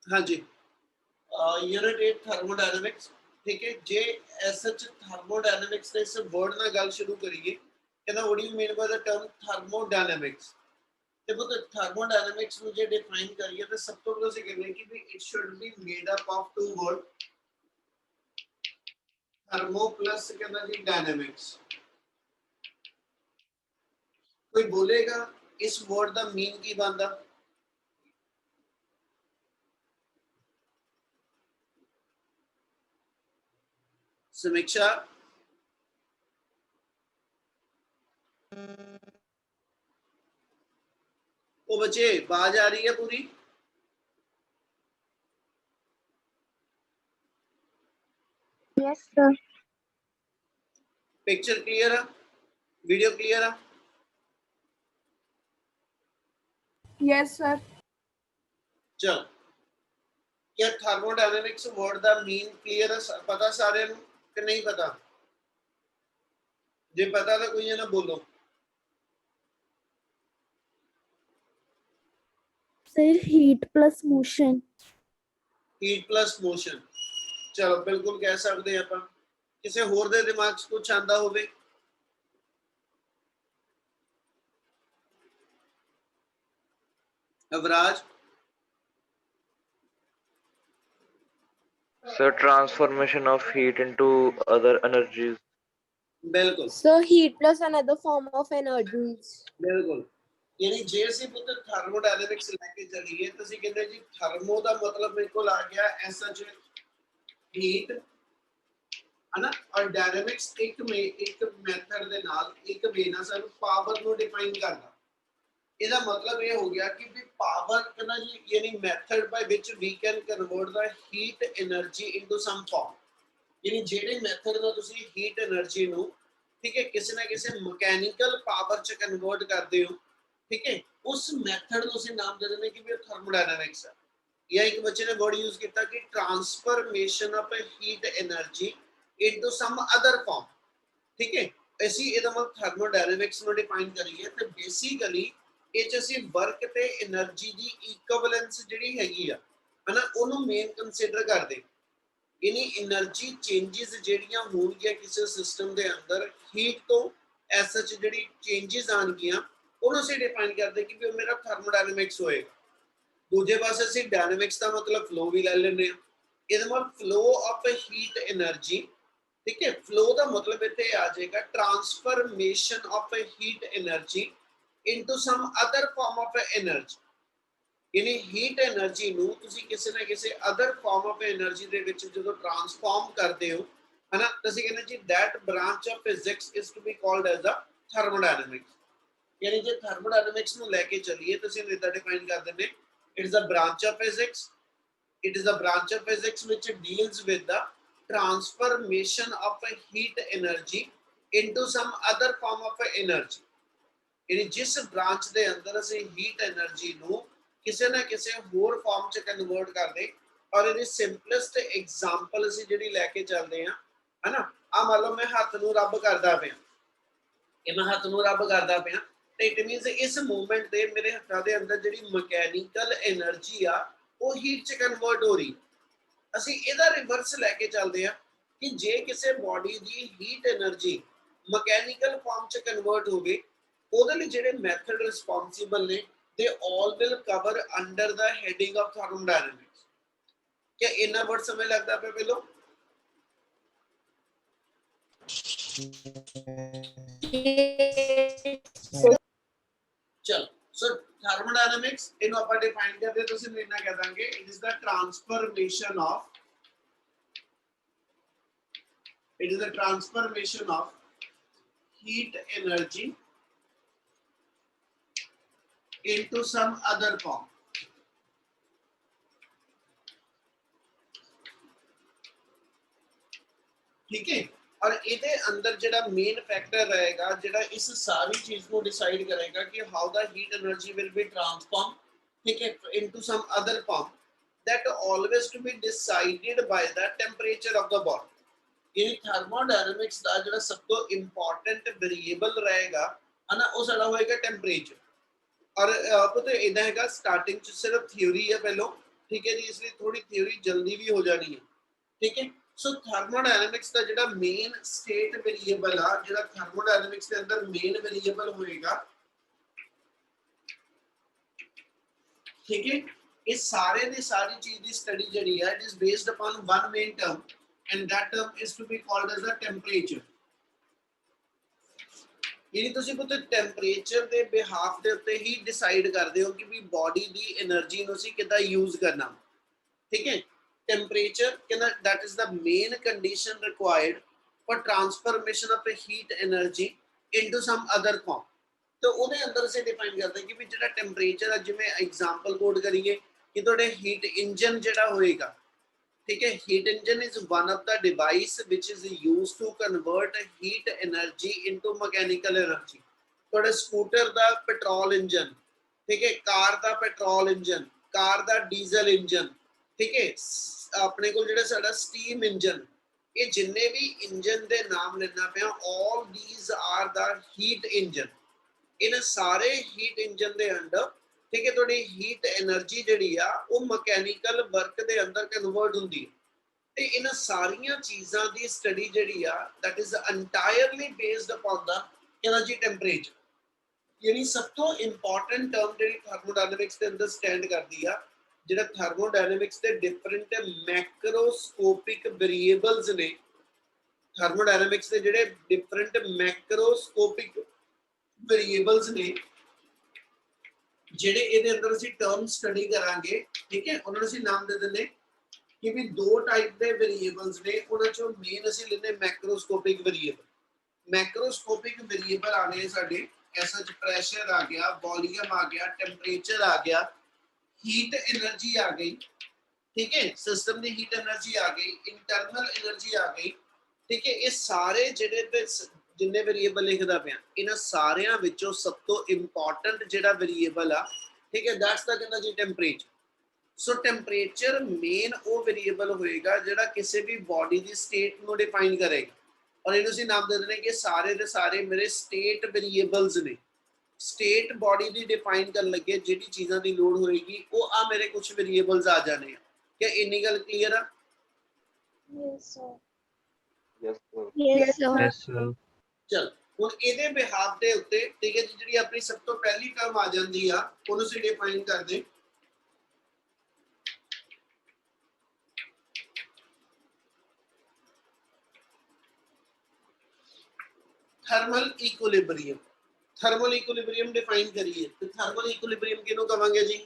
हाँ जी, unit 8 thermodynamics. ठीक है, जे एज सच थर्मोडायनामिक्स ने इस वर्ड ना गल शुरू करिए, कहना what do you mean by the term thermodynamics. ਤੇ ਪੁੱਤ ਥਰਮੋਡਾਇਨਾਮਿਕਸ ਨੂੰ ਜੇ ਡਿਫਾਈਨ ਕਰੀਏ ਤਾਂ ਸਭ ਤੋਂ ਪਹਿਲਾਂ ਅਸੀਂ ਕਹਿੰਦੇ ਕਿ ਵੀ it should be made up of two word, thermo plus ਕਹਿੰਦਾ ਜੀ ਡਾਇਨਾਮਿਕਸ। ਕੋਈ ਬੋਲੇਗਾ ਇਸ ਵਰਡ ਦਾ ਮੀਨ ਕੀ ਬਣਦਾ? समीक्षा, ओ बच्चे आवाज आ रही है पूरी? Yes, sir. पिक्चर क्लियर है? वीडियो क्लियर है? Yes, sir. चलो, क्या थर्मोडायनामिक्स वर्ड का मीन क्लियर है? पता सारे कि नहीं पता? जे पता तो कोई ना बोलो। Sir, heat plus motion. Heat plus motion, चलो बिल्कुल कह सकते हैं अपन। किसी होर दे दिमाग च कुछ आंदा होवे? अवराज? So transformation of heat into other energies. बिल्कुल So heat plus another form of energies. बिल्कुल, यानी जे ਅਸੀਂ ਪੁੱਤ ਥਰਮੋਡਾਇਨਾਮਿਕਸ ਲੈ ਕੇ ਚੱਲੀਏ ਤਾਂ ਅਸੀਂ ਕਹਿੰਦੇ ਜੀ ਥਰਮੋ ਦਾ ਮਤਲਬ ਮੇਰੇ ਕੋਲ ਆ ਗਿਆ ਐਸਾ ਚ ਹੀਟ है ना, और डायनामिक्स एक मैथड ਦੇ ਨਾਲ ਇੱਕ ਵੇ ਨਾਲ ਸਾਨੂੰ ਪਾਵਰ ਨੂੰ ਡਿਫਾਈਨ ਕਰਦਾ। ਇਹਦਾ ਮਤਲਬ ਇਹ ਹੋ ਗਿਆ ਕਿ ਵੀ ਪਾਵਰ ਕਹਿੰਦਾ ਜੀ ਯਾਨੀ method by which we can convert the heat energy into some form. यानी ਜਿਹੜੇ ਮੈਥਡ ਨਾਲ ਤੁਸੀਂ ਹੀਟ એનર્ਜੀ ਨੂੰ ਠੀਕ ਹੈ ਕਿਸੇ ਨਾ ਕਿਸੇ ਮਕੈਨੀਕਲ ਪਾਵਰ ਚ ਕਨਵਰਟ ਕਰਦੇ ਹੋ, ਠੀਕ ਹੈ, ਉਸ ਮੈਥਡ ਨੂੰ ਅਸੀਂ ਨਾਮ ਦੇ ਦਿੰਦੇ ਕਿ ਵੀ ਥਰਮੋਡਾਇਨਾਮਿਕਸ ਹੈ। ਜਾਂ ਇੱਕ ਬੱਚੇ ਨੇ ਵਰਡ ਯੂਜ਼ ਕੀਤਾ ਕਿ transformation of heat energy into some other form. ਠੀਕ ਹੈ, ਅਸੀਂ ਇਹਦਾ ਮਤਲਬ ਥਰਮੋਡਾਇਨਾਮਿਕਸ ਨੂੰ ਡਿਫਾਈਨ ਕਰੀਏ ਤੇ ਬੇਸਿਕਲੀ ਇਹ ਚ ਅਸੀਂ ਵਰਕ ਤੇ એનર્ਜੀ ਦੀ ਇਕੁਇਵਲੈਂਸ ਜਿਹੜੀ ਹੈਗੀ ਆ ਹਨਾ ਉਹਨੂੰ ਮੇਨ ਕੰਸੀਡਰ ਕਰਦੇ। यानी एनर्जी चेंजेस ਜਿਹੜੀਆਂ ਹੋਣਗੀਆਂ ਕਿਸੇ ਸਿਸਟਮ ਦੇ ਅੰਦਰ ਹੀਟ ਤੋਂ ਐਸ ਸੱਚ ਜਿਹੜੀ ਚੇਂजेस ਆਣਗੀਆਂ ਉਹਨੂੰ ਅਸੀਂ ਡਿਫਾਈਨ ਕਰਦੇ ਕਿ ਵੀ ਮੇਰਾ ਥਰਮੋਡਾਇਨਾਮਿਕਸ ਹੋਏਗਾ। ਦੂਜੇ ਪਾਸੇ ਅਸੀਂ ਡਾਇਨਾਮਿਕਸ ਦਾ ਮਤਲਬ ਫਲੋ ਵੀ ਲੈ ਲੈਂਦੇ ਆ। ਇਹਦਾ ਮਤਲਬ ਫਲੋ ਆਫ ਹੀਟ એનર્ਜੀ, ਠੀਕ ਹੈ, ਫਲੋ ਦਾ ਮਤਲਬ ਇੱਥੇ ਆ ਜਾਏਗਾ transformation of heat energy into some other form of energy. यानी हीट एनर्जी ਨੂੰ ਤੁਸੀਂ ਕਿਸੇ ਨਾ ਕਿਸੇ ਅਦਰ ਫਾਰਮ ਆਫ એનર્ਜੀ ਦੇ ਵਿੱਚ ਜਦੋਂ ਟ੍ਰਾਂਸਫਾਰਮ ਕਰਦੇ ਹੋ ਹਨਾ ਤੁਸੀਂ ਕਹਿੰਦੇ ਜੀ that branch of physics is to be called as a thermodynamics। यानी ਜੇ thermodynamics ਨੂੰ ਲੈ ਕੇ ਚੱਲੀਏ ਤੁਸੀਂ ਇਹਦਾ ਡਿਫਾਈਨ ਕਰ ਦਿੰਦੇ it is a branch of physics, it is a branch of physics which deals with the transformation of a heat energy into some other form of energy। यानी जिस ब्रांच ਦੇ ਅੰਦਰ ਅਸੀਂ ਹੀਟ એનર્ਜੀ ਨੂੰ ਕਿਸੇ ਨਾ ਕਿਸੇ ਹੋਰ ਫਾਰਮ ਚ ਕਨਵਰਟ ਕਰਦੇ ਔਰ ਇਹਦੀ ਸਿੰਪਲੈਸਟ ਐਗਜ਼ਾਮਪਲ ਅਸੀਂ ਜਿਹੜੀ ਲੈ ਕੇ ਚੱਲਦੇ ਆ ਹਨਾ। ਆ ਮੰਨ ਲਓ ਮੈਂ ਹੱਥ ਨੂੰ ਰੱਬ ਕਰਦਾ ਪਿਆ, ਇਹ ਮੈਂ ਹੱਥ ਨੂੰ ਰੱਬ ਕਰਦਾ ਪਿਆ ਤੇ ਇਟ ਮੀਨਸ ਇਸ ਮੂਵਮੈਂਟ ਤੇ ਮੇਰੇ ਹੱਥਾਂ ਦੇ ਅੰਦਰ ਜਿਹੜੀ ਮਕੈਨੀਕਲ એનર્ਜੀ ਆ ਉਹ ਹੀਟ ਚ ਕਨਵਰਟ ਹੋ ਰਹੀ। ਅਸੀਂ ਇਹਦਾ ਰਿਵਰਸ ਲੈ ਕੇ ਚੱਲਦੇ ਆ ਕਿ ਜੇ ਕਿਸੇ ਬਾਡੀ ਦੀ ਹੀਟ એનર્ਜੀ ਮਕੈਨੀਕਲ ਫਾਰਮ ਚ ਕਨਵਰਟ ਹੋਵੇ ਉਹਦੇ ਲਈ ਜਿਹੜੇ ਮੈਥਡ ਰਿਸਪੌਂਸਿਬਲ ਨੇ they all will cover under the heading of thermodynamics। क्या इतना वर्ड समय लगता है पे लो? चलो, so thermodynamics इनको अपन डिफाइन करते हैं तो सिर्फ इतना कह देंगे it is the transformation of heat energy into some other form। ठीक है, और ਇਹਦੇ ਅੰਦਰ ਜਿਹੜਾ ਮੇਨ ਫੈਕਟਰ ਰਹੇਗਾ ਜਿਹੜਾ ਇਸ ਸਾਰੀ ਚੀਜ਼ ਨੂੰ ਡਿਸਾਈਡ ਕਰੇਗਾ ਕਿ how the heat energy will be transform, ਠੀਕ ਹੈ, into some other form that always to be decided by the temperature of the body। यानी थर्मोडायनामिक्स ਦਾ ਜਿਹੜਾ ਸਭ ਤੋਂ ਇੰਪੋਰਟੈਂਟ ਵੇਰੀਏਬਲ ਰਹੇਗਾ ਹਨਾ ਉਹ ਸਾਡਾ ਹੋਏਗਾ ਟੈਂਪਰੇਚਰ। और पता इधर हैगा स्टार्टिंग च सिर्फ थ्योरी है पहलो ठीक है जी, इसलिए थोड़ी थ्योरी जल्दी भी हो जानी है, ठीक है। सो थर्मोडायनामिक्स का जिहड़ा मेन स्टेट वेरिएबल आ, जिहड़ा थर्मोडायनामिक्स के अंदर मेन वेरिएबल होएगा, ठीक है, इस सारे दी सारी चीज की स्टडी जिहड़ी है, it is based upon one main term and that term is to be called as the temperature. यानी तुसीं पुੱਤ ਟੈਂਪਰੇਚਰ ਦੇ ਬਿਹਾਫ ਦੇ ਉੱਤੇ ਹੀ ਡਿਸਾਈਡ ਕਰਦੇ ਹੋ ਕਿ ਵੀ ਬਾਡੀ ਦੀ એનર્ਜੀ ਨੂੰ ਅਸੀਂ ਕਿੱਦਾਂ ਯੂਜ਼ ਕਰਨਾ, ठीक है। टेम्परेचर कहना that is the main condition required for transformation of heat energy into some other form. तो ਉਹਦੇ ਅੰਦਰ ਅਸੀਂ ਡਿਫਾਈਨ ਕਰਦੇ ਕਿ ਵੀ ਜਿਹੜਾ ਟੈਂਪਰੇਚਰ ਹੈ, ਜਿਵੇਂ ਐਗਜ਼ਾਮਪਲ ਕੋਡ ਕਰੀਏ ਕਿ ਤੁਹਾਡੇ ਹੀਟ ਇੰਜਨ ਜਿਹੜਾ ਹੋਏਗਾ, ठीक है, heat engine is one of the device which is used to convert heat energy into mechanical energy। ਤੁਹਾਡੇ ਸਕੂਟਰ ਦਾ ਪੈਟਰੋਲ ਇੰਜਨ, ठीक है, ਕਾਰ ਦਾ ਪੈਟਰੋਲ ਇੰਜਨ, ਕਾਰ ਦਾ ਡੀਜ਼ਲ ਇੰਜਨ, ठीक है, ਆਪਣੇ ਕੋਲ ਜਿਹੜਾ ਸਾਡਾ ਸਟੀਮ ਇੰਜਨ, ਇਹ ਜਿੰਨੇ ਵੀ ਇੰਜਨ ਦੇ ਨਾਮ ਲੈਣਾ ਪਿਆ, all these are the heat engine। ਇਹਨਾਂ ਸਾਰੇ ਹੀਟ ਇੰਜਨ ਦੇ ਅੰਡਰ, ठीक है, ਤੁਹਾਡੀ ਹੀਟ એનર્ਜੀ ਜਿਹੜੀ ਆ ਉਹ ਮਕੈਨੀਕਲ ਵਰਕ ਦੇ ਅੰਦਰ ਕਨਵਰਟ ਹੁੰਦੀ ਹੈ। ਤੇ ਇਹਨਾਂ ਸਾਰੀਆਂ ਚੀਜ਼ਾਂ ਦੀ ਸਟੱਡੀ ਜਿਹੜੀ ਆ, that is entirely based upon the energy temperature। यानी सब तो इंपॉर्टेंट टर्म ਜਿਹੜੀ ਥਰਮੋਡਾਇਨਾਮਿਕਸ ਦੇ ਅੰਦਰ ਸਟੈਂਡ ਕਰਦੀ ਆ, ਜਿਹੜਾ ਥਰਮੋਡਾਇਨਾਮਿਕਸ ਦੇ ਡਿਫਰੈਂਟ ਮੈਕਰੋਸਕੋਪਿਕ ਵੇਰੀਏਬਲਸ ਨੇ, ਥਰਮੋਡਾਇਨਾਮਿਕਸ ਦੇ ਜਿਹੜੇ ਡਿਫਰੈਂਟ ਮੈਕਰੋਸਕੋਪਿਕ ਵੇਰੀਏਬਲਸ ਨੇ, ਜਿਹੜੇ ਇਹਦੇ ਅੰਦਰ ਅਸੀਂ ਟਰਮ ਸਟੱਡੀ ਕਰਾਂਗੇ, ਠੀਕ ਹੈ, ਉਹਨਾਂ ਨੂੰ ਅਸੀਂ ਨਾਮ ਦੇ ਦਿੰਦੇ ਕਿ ਵੀ ਦੋ ਟਾਈਪ ਦੇ ਵੇਰੀਏਬਲਸ ਨੇ, ਉਹਨਾਂ ਚੋਂ ਮੇਨ ਅਸੀਂ ਲੈਂਦੇ ਮੈਕਰੋਸਕੋਪਿਕ ਵੇਰੀਏਬਲ। ਮੈਕਰੋਸਕੋਪਿਕ ਵੇਰੀਏਬਲ ਆਣੇ ਸਾਡੇ, ऐसा प्रेशर आ गया, वॉल्यूम आ गया, टेम्परेचर आ गया, हीट एनर्जी आ गई, ठीक है, सिस्टम की हीट एनर्जी आ गई, इंटरनल एनर्जी आ गई, ठीक है। ये सारे जिहड़े जिन्ने वेरिएबल लिखदा पिया, इन्हां सारियां विचों सब तो इंपॉर्टेंट जिहड़ा वेरिएबल आ, ठीक है, दैट्स द कहंदा जी टेम्परेचर। सो टेम्परेचर मेन वो वेरिएबल होएगा जिहड़ा किसी भी बॉडी की स्टेट को डिफाइन करेगा, और इन्हें ਅਸੀਂ ਨਾਮ ਦੇ ਦਿੰਦੇ ਕਿ ਸਾਰੇ ਦੇ ਸਾਰੇ ਮੇਰੇ ਸਟੇਟ ਵੇਰੀਏਬਲਸ ਨੇ। ਸਟੇਟ ਬੋਡੀ ਦੀ ਡਿਫਾਈਨ ਕਰਨ ਲੱਗੇ ਜਿਹੜੀ ਚੀਜ਼ਾਂ ਦੀ ਲੋੜ ਹੋਏਗੀ, ਉਹ ਆ ਮੇਰੇ ਕੁਝ ਵੇਰੀਏਬਲਸ ਆ ਜਾਣੇ ਆ। ਕਿ ਇੰਨੀ ਗੱਲ ਕਲੀਅਰ ਆ? Yes, sir. Yes, sir. Yes, sir. Yes, sir. ਚਲ ਹੁਣ ਇਹਦੇ ਬਿਹਾਫ ਦੇ ਉੱਤੇ, ਠੀਕ ਹੈ ਜੀ, ਜਿਹੜੀ ਆਪਣੀ ਸਭ ਤੋਂ ਪਹਿਲੀ ਟਰਮ ਆ ਜਾਂਦੀ ਆ, ਉਹਨੂੰ ਅਸੀਂ ਡਿਫਾਈਨ ਕਰਦੇ thermal equilibrium. Thermal equilibrium define करिए तो थर्मल इक्विलिब्रियम किहनू कहांगे जी?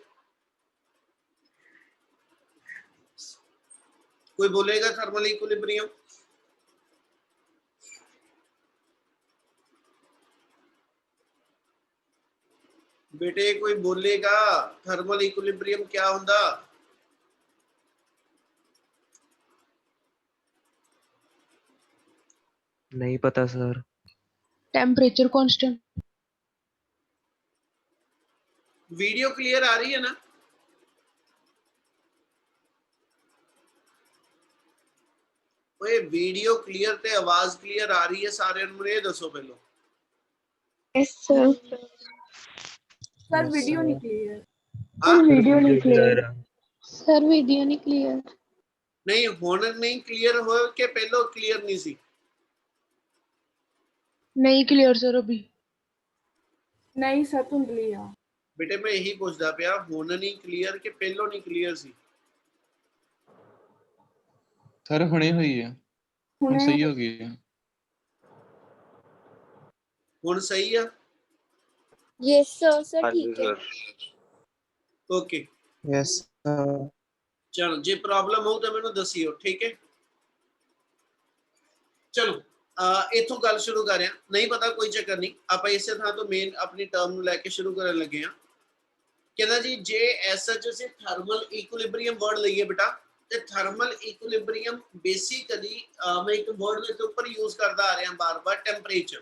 कोई बोलेगा थर्मल इक्विलिब्रियम? बेटे कोई बोलेगा थर्मल इक्विलिब्रियम क्या हुंदा? नहीं पता sir. Temperature constant. Video clear आ रही है ना? ओए वीडियो क्लियर ते आवाज क्लियर आ रही है सारे ਨੂੰ ਇਹ ਦੱਸੋ ਪਹਿਲਾਂ। Yes, sir. Sir Yes, video sir. नहीं क्लियर। हाँ? वीडियो नहीं क्लियर। Sir, video नहीं clear. नहीं ਹੁਣ नहीं क्लियर हो के पहलो क्लियर नहीं सी? नहीं क्लियर सर अभी। नहीं सर धुंधली आ। बेटे मैं यही पूछदा पिया, ਹੁਣ नहीं क्लियर के पहलो नहीं क्लियर सी? सर हुणे हुई है, हुण सही हो गई है। ਹੁਣ सही है? Yes, sir. Sir, हाँ जी ठीक है. सर। Okay yes sir. चलो जे प्रॉब्लम हो तो मैंने दसियो, ठीक है। चलो इथों गल शुरू कर रहे हैं, नहीं पता कोई चक्कर नहीं, आप इसे थां तो मेन अपनी टर्म नूं लैके शुरू करन लगे हां। कहना जी जे एसएच से थर्मल इक्विलिब्रियम वर्ड लईए बेटा, ते थर्मल इक्विलिब्रियम बेसिकली मैं एक वर्ड के ऊपर यूज करता आ रहा बार-बार, टेम्परेचर।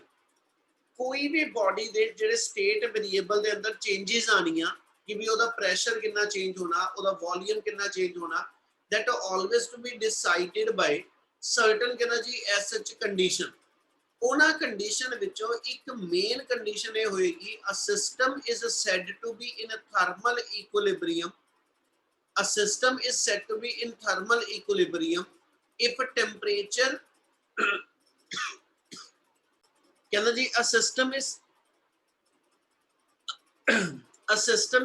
कोई भी बॉडी दे जेडे स्टेट वेरिएबल दे अंदर चेंजेस आनियां कि भी ओदा प्रेशर कितना चेंज होना, ओदा वॉल्यूम कितना चेंज होना, that always to be decided by certain कहना जी एसएच कंडीशन। ਉਹਨਾਂ ਕੰਡੀਸ਼ਨ ਵਿੱਚੋਂ ਇੱਕ ਮੇਨ ਕੰਡੀਸ਼ਨ ਇਹ ਹੋਏਗੀ, a system is said to be in a thermal equilibrium. a system is said to be in thermal equilibrium if temperature कहना जी a system is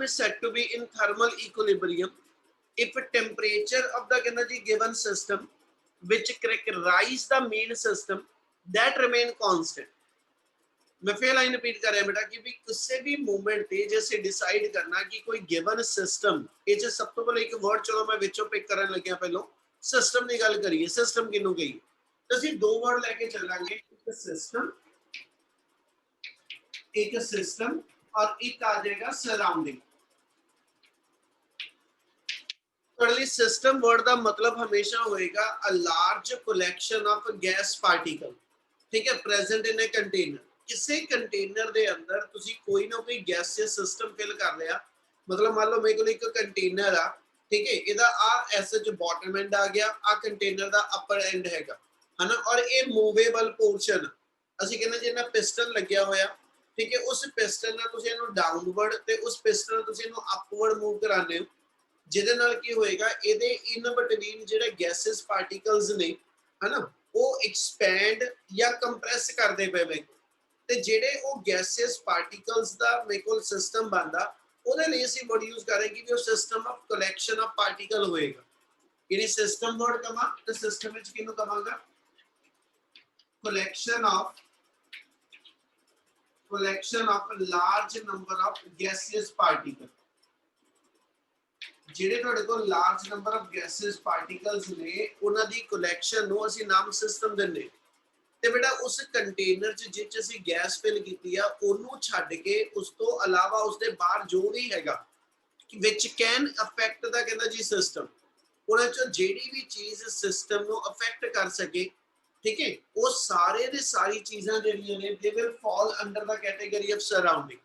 said to be in thermal equilibrium if temperature of the कहना जी given system which characterize the main system that remain constant. मैं फिर line repeat कर रहा बेटा कि भी किसी भी मोमेंट पे जैसे डिसाइड करना कि कोई गिवन सिस्टम ये जो सब तो पहले एक वर्ड चलो मैं विचों पिक करन लग्या पहलो सिस्टम की गल करिए सिस्टम किनु कही तो ਅਸੀਂ दो वर्ड लेके चलांगे एक सिस्टम और एक आ जाएगा सराउंडिंग पहले सिस्टम वर्ड का मतलब हमेशा होएगा a large collection of gas particle ठीक है प्रेजेंट इन ए कंटेनर किसी कंटेनर के अंदर तुसी कोई ना कोई गैसियस सिस्टम फिल कर लिया मतलब मान लो मेरे को एक कंटेनर आ ठीक है इहदा आ एसएच बॉटम एंड आ गया आ कंटेनर का अपर एंड हैगा है ना और ये मूवेबल पोर्शन ਅਸੀਂ ਕਹਿੰਦੇ ਜੇ ਇਹਨਾਂ ਪਿਸਟਨ ਲੱਗਿਆ ਹੋਇਆ ਠੀਕ ਹੈ ਉਸ ਪਿਸਟਨ ਨਾਲ ਤੁਸੀਂ ਇਹਨੂੰ ਡਾਊਨਵਰਡ ਤੇ ਉਸ ਪਿਸਟਨ ਨਾਲ ਤੁਸੀਂ ਇਹਨੂੰ ਅਪਵਰਡ ਮੂਵ ਕਰਾਉਂਦੇ ਹੋ ਜਿਹਦੇ ਨਾਲ ਕੀ ਹੋਏਗਾ ਇਹਦੇ ਇਨ ਬਿਟਵੀਨ ਜਿਹੜੇ ਗੈਸਸ ਪਾਰਟੀਕਲਸ ਨੇ ਹਨਾ ਉਹ ਐਕਸਪੈਂਡ ਜਾਂ ਕੰਪਰੈਸ ਕਰਦੇ ਪਏ ਵੇ ਤੇ ਜਿਹੜੇ ਉਹ ਗੈਸਸ ਪਾਰਟੀਕਲਸ ਦਾ ਮੇਰੇ ਕੋਲ ਸਿਸਟਮ ਬਣਦਾ ਉਹਦੇ ਲਈ ਅਸੀਂ ਵਰਡ ਯੂਜ਼ ਕਰਾਂਗੇ ਕਿ ਉਹ system of collection of particle ਹੋਏਗਾ ਇਹਨੇ ਸਿਸਟਮ ਵਰਡ ਕਮਾ ਤੇ ਸਿਸਟਮ ਵਿੱਚ ਕਿਹਨੂੰ ਕਵਾਂਗਾ collection of a large number of gaseous particles ਜਿਹੜੇ ਤੁਹਾਡੇ ਕੋਲ large number of gases particles ਨੇ ਉਹਨਾਂ ਦੀ ਕਲੈਕਸ਼ਨ ਨੂੰ ਅਸੀਂ ਨਾਮ ਸਿਸਟਮ ਦਿੰਦੇ ਤੇ ਬੇਟਾ ਉਸ ਕੰਟੇਨਰ ਚ ਜਿੱਚ ਅਸੀਂ ਗੈਸ ਫਿਲ ਕੀਤੀ ਆ ਉਹਨੂੰ ਛੱਡ ਕੇ ਉਸ ਤੋਂ ਇਲਾਵਾ ਉਸ ਦੇ ਬਾਹਰ ਜੋ ਵੀ ਹੈਗਾ which can affect ਦਾ ਕਹਿੰਦਾ ਜੀ ਸਿਸਟਮ ਉਹਨਾਂ ਚੋਂ ਜਿਹੜੀ ਵੀ ਚੀਜ਼ ਸਿਸਟਮ ਨੂੰ ਅਫੈਕਟ ਕਰ ਸਕੇ ठीक है वो सारे दे सारी चीज़ां ਜਿਹੜੀਆਂ ਨੇ they will fall under the category of surrounding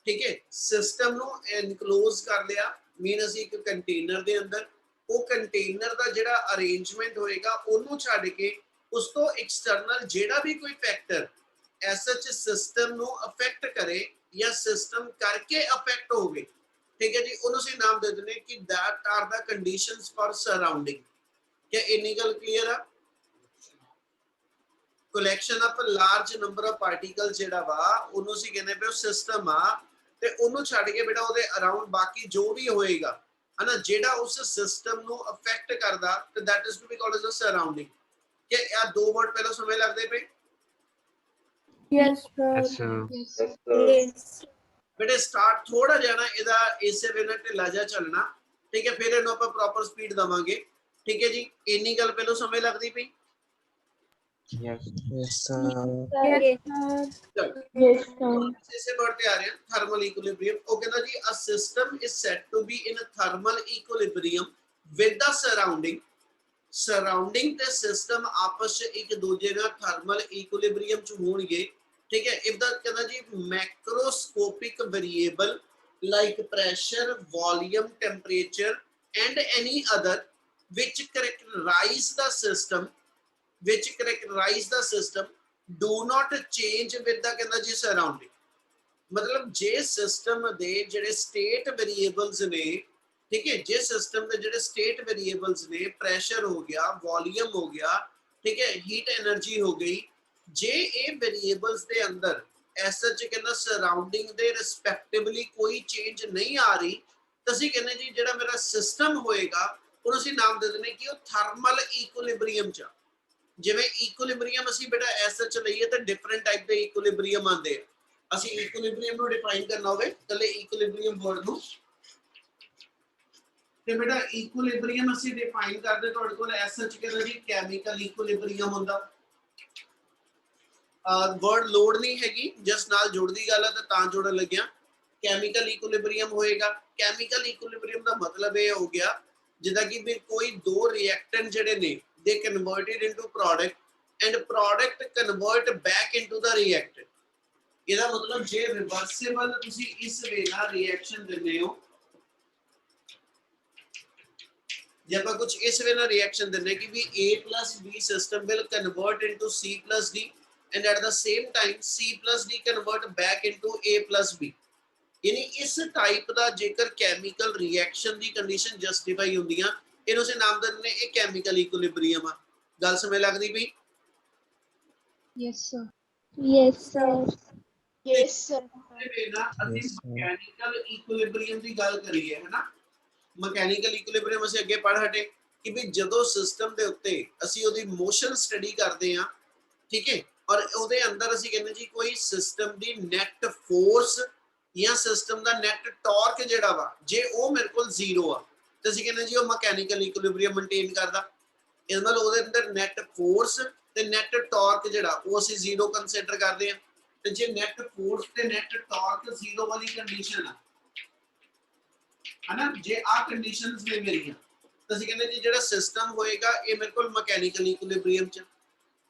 ठीक है सिस्टम ਨੂੰ enclose ਕਰ ਲਿਆ ਮੀਨ ਅਸੀਂ ਇੱਕ ਕੰਟੇਨਰ ਦੇ ਅੰਦਰ ਉਹ ਕੰਟੇਨਰ ਦਾ ਜਿਹੜਾ ਅਰੇਂਜਮੈਂਟ ਹੋਏਗਾ ਉਹਨੂੰ ਛੱਡ ਕੇ ਉਸ ਤੋਂ ਐਕਸਟਰਨਲ ਜਿਹੜਾ ਵੀ ਕੋਈ ਫੈਕਟਰ ਐਸਐਚ ਸਿਸਟਮ ਨੂੰ ਅਫੈਕਟ ਕਰੇ ਜਾਂ ਸਿਸਟਮ ਕਰਕੇ ਅਫੈਕਟ ਹੋਵੇ ਠੀਕ ਹੈ ਜੀ ਉਹਨੂੰ ਅਸੀਂ ਨਾਮ ਦੇ ਦਿੰਦੇ ਕਿ that are the conditions for surrounding क्या ਇੰਨੀ ਗੱਲ ਕਲੀਅਰ ਆ collection of a large number of particles ਜਿਹੜਾ ਵਾ ਉਹਨੂੰ ਅਸੀਂ ਕਹਿੰਦੇ ਪਏ ਸਿਸਟਮ ਆ ਤੇ ਉਹਨੂੰ ਛੱਡ ਕੇ ਬੇਟਾ ਉਹਦੇ ਅਰਾਊਂਡ ਬਾਕੀ ਜੋ ਵੀ ਹੋਏਗਾ ਹਨਾ ਜਿਹੜਾ ਉਸ ਸਿਸਟਮ ਨੂੰ ਅਫੈਕਟ ਕਰਦਾ ਤੇ that is to be called as a surrounding ਕਿ ਇਹ ਦੋ ਵਰਡ ਪਹਿਲਾਂ ਸਮਝ ਲੱਗਦੇ ਪਏ Yes, sir. Yes. ਬੇਟੇ ਸਟਾਰਟ ਥੋੜਾ ਜਿਹਾ ਨਾ ਇਹਦਾ ਇਸੇ ਵੇ ਨਾਲ ਢਿੱਲਾ ਜਿਹਾ ਚੱਲਣਾ ਠੀਕ ਹੈ ਫਿਰ ਇਹਨੂੰ ਆਪਾਂ ਪ੍ਰੋਪਰ ਸਪੀਡ ਦਵਾਂਗੇ ਠੀਕ ਹੈ ਜੀ ਇੰਨੀ ਗੱਲ ਪਹਿਲਾਂ ਸਮਝ ਲੱਗਦੀ ਪਈ Yes, Yes, sir. ਇਸੇ ਵਰਡ ਤੇ ਆ ਰਿਹਾ ਥਰਮਲ ਇਕੁਇਲਿਬ੍ਰੀਅਮ ਉਹ ਕਹਿੰਦਾ ਜੀ a system is said to be in a thermal equilibrium with the surrounding ਤੇ ਸਿਸਟਮ ਆਪਸ ਚ ਇੱਕ ਦੂਜੇ ਨਾਲ ਥਰਮਲ ਇਕੁਇਲਿਬ੍ਰੀਅਮ ਚ ਹੋਣਗੇ ਠੀਕ ਹੈ if the ਕਹਿੰਦਾ ਜੀ macroscopic variable like pressure volume temperature and any other which characterize the system do not change with the ਕਹਿੰਦਾ ਜੀ surrounding मतलब जे सिस्टम दे ਜਿਹੜੇ state variables ਨੇ ठीक है जे सिस्टम ਦੇ ਜਿਹੜੇ state variables ਨੇ pressure ਹੋ ਗਿਆ volume ਹੋ ਗਿਆ ठीक है heat energy ਹੋ ਗਈ ਜੇ ਇਹ variables ਦੇ ਅੰਦਰ ਐਸਾ ਚ ਕਹਿੰਦਾ surrounding ਦੇ respectively ਕੋਈ change ਨਹੀਂ ਆ ਰਹੀ ਤਾਂ ਅਸੀਂ ਕਹਿੰਦੇ ਜੀ ਜਿਹੜਾ ਮੇਰਾ ਸਿਸਟਮ ਹੋਏਗਾ ਉਹਨੂੰ ਅਸੀਂ ਨਾਮ ਦੇ ਦਿੰਦੇ ਕਿ ਉਹ ਥਰਮਲ ਇਕੁਇਲਿਬ੍ਰੀਅਮ ਚ ਜਿਵੇਂ ਇਕੁਇਲਿਬ੍ਰੀਅਮ ਅਸੀਂ ਬੇਟਾ ਐਸਾ ਚ ਲਈਏ ਤਾਂ ਡਿਫਰੈਂਟ ਟਾਈਪ ਦੇ ਇਕੁਇਲਿਬ੍ਰੀਅਮ ਆਉਂਦੇ ਆ ਅਸੀਂ ਇਕੁਇਲਿਬ੍ਰੀਅਮ ਨੂੰ ਡਿਫਾਈਨ ਕਰਨਾ ਹੋਵੇ ਕੱਲੇ ਇਕੁਇਲਿਬ੍ਰੀਅਮ ਵਰਡ ਨੂੰ ਤੇ ਬੇਟਾ ਇਕੁਇਲਿਬ੍ਰੀਅਮ ਅਸੀਂ ਡਿਫਾਈਨ ਕਰਦੇ ਤੁਹਾਡੇ ਕੋਲ ਐਸਾ ਚ ਕਹਿੰਦਾ ਜੀ ਕੈਮੀਕਲ ਇਕੁਇਲਿਬ੍ਰੀਅਮ ਹੁੰਦਾ ਵਰਡ ਲੋਡ ਨਹੀਂ ਹੈਗੀ ਜਸਟ ਨਾਲ ਜੁੜਦੀ ਗੱਲ ਹੈ ਤਾਂ ਜੋੜਨ ਲੱਗਿਆ ਕੈਮੀਕਲ ਇਕੁਇਲਿਬ੍ਰੀਅਮ ਹੋਏਗਾ ਕੈਮੀਕਲ ਇਕੁਇਲਿਬ੍ਰੀਅਮ ਦਾ ਮਤਲਬ ਇਹ ਹੋ ਗਿਆ ਜਿੱਦਾਂ ਕਿ ਵੀ ਕੋਈ ਦੋ ਰਿਐਕਟੈਂਟ ਜਿਹੜੇ ਨੇ they converted into product and product convert back into the reactant ਇਹਦਾ ਮਤਲਬ ਜੇ ਰਿਵਰਸਿਬਲ ਤੁਸੀਂ ਇਸ ਵੇ ਨਾਲ ਰਿਐਕਸ਼ਨ ਦਿੰਦੇ ਹੋ ਜੇ ਆਪਾਂ ਕੁਝ ਇਸ ਵੇ ਨਾਲ ਰਿਐਕਸ਼ਨ ਦਿੰਦੇ ਕਿ ਵੀ A plus B system will convert into C plus D and at the same time C plus D convert back into A plus B यानी इस टाइप का जेकर कैमिकल रिएक्शन की कंडीशन जस्टिफाई होंदियां इन्हों से नाम देने ये कैमिकल इक्विलिब्रियम आ। गल समझ लगदी पई? Yes, sir. Yes, sir. Yes, sir. ਅਸੀਂ Yes, sir. ਮਕੈਨੀਕਲ ਇਕੁਇਲਿਬ੍ਰੀਅਮ ਦੀ ਗੱਲ ਕਰੀਏ ਹੈ ਨਾ, ਮਕੈਨੀਕਲ ਇਕੁਇਲਿਬ੍ਰੀਅਮ ਅਸੀਂ ਅੱਗੇ ਪੜ੍ਹ ਹਟੇ ਕਿ ਵੀ ਜਦੋਂ ਸਿਸਟਮ ਦੇ ਉੱਤੇ ਅਸੀਂ ਉਹਦੀ ਮੋਸ਼ਨ ਸਟੱਡੀ ਕਰਦੇ ਹਾਂ, ਠੀਕ ਹੈ, ਔਰ ਉਹਦੇ ਅੰਦਰ ਅਸੀਂ ਕਹਿੰਦੇ ਜੀ ਕੋਈ ਸਿਸਟਮ ਦੀ ਨੈਟ ਫੋਰਸ ਜਾਂ ਸਿਸਟਮ ਦਾ ਨੈਟ ਟਾਰਕ ਜਿਹੜਾ ਵਾ ਜੇ ਉਹ ਮੇਰੇ ਕੋਲ ਜ਼ੀਰੋ ਆ ਤੇ ਅਸੀਂ ਕਹਿੰਦੇ ਜੀ ਉਹ ਮਕੈਨੀਕਲ ਇਕੁਇਲਿਬ੍ਰੀਅਮ ਮੇਨਟੇਨ ਕਰਦਾ। ਇਸ ਨਾਲ ਉਹਦੇ ਅੰਦਰ ਨੈਟ ਫੋਰਸ ਤੇ ਨੈਟ ਟਾਰਕ ਜਿਹੜਾ ਉਹ ਅਸੀਂ ਜ਼ੀਰੋ ਕੰਸੀਡਰ ਕਰਦੇ ਹਾਂ। ਤੇ ਜੇ ਨੈਟ ਫੋਰਸ ਤੇ ਨੈਟ ਟਾਰਕ ਜ਼ੀਰੋ ਵਾਲੀ ਕੰਡੀਸ਼ਨ ਹੈ ਨਾ, ਜੇ ਆ ਕੰਡੀਸ਼ਨਸ ਨੇ ਮੇਰੀਆਂ ਤਾਂ ਅਸੀਂ ਕਹਿੰਦੇ ਜੀ ਜਿਹੜਾ ਸਿਸਟਮ ਹੋਏਗਾ ਇਹ ਮੇਰੇ ਕੋਲ ਮਕੈਨੀਕਲ ਇਕੁਇਲਿਬ੍ਰੀਅਮ ਚ।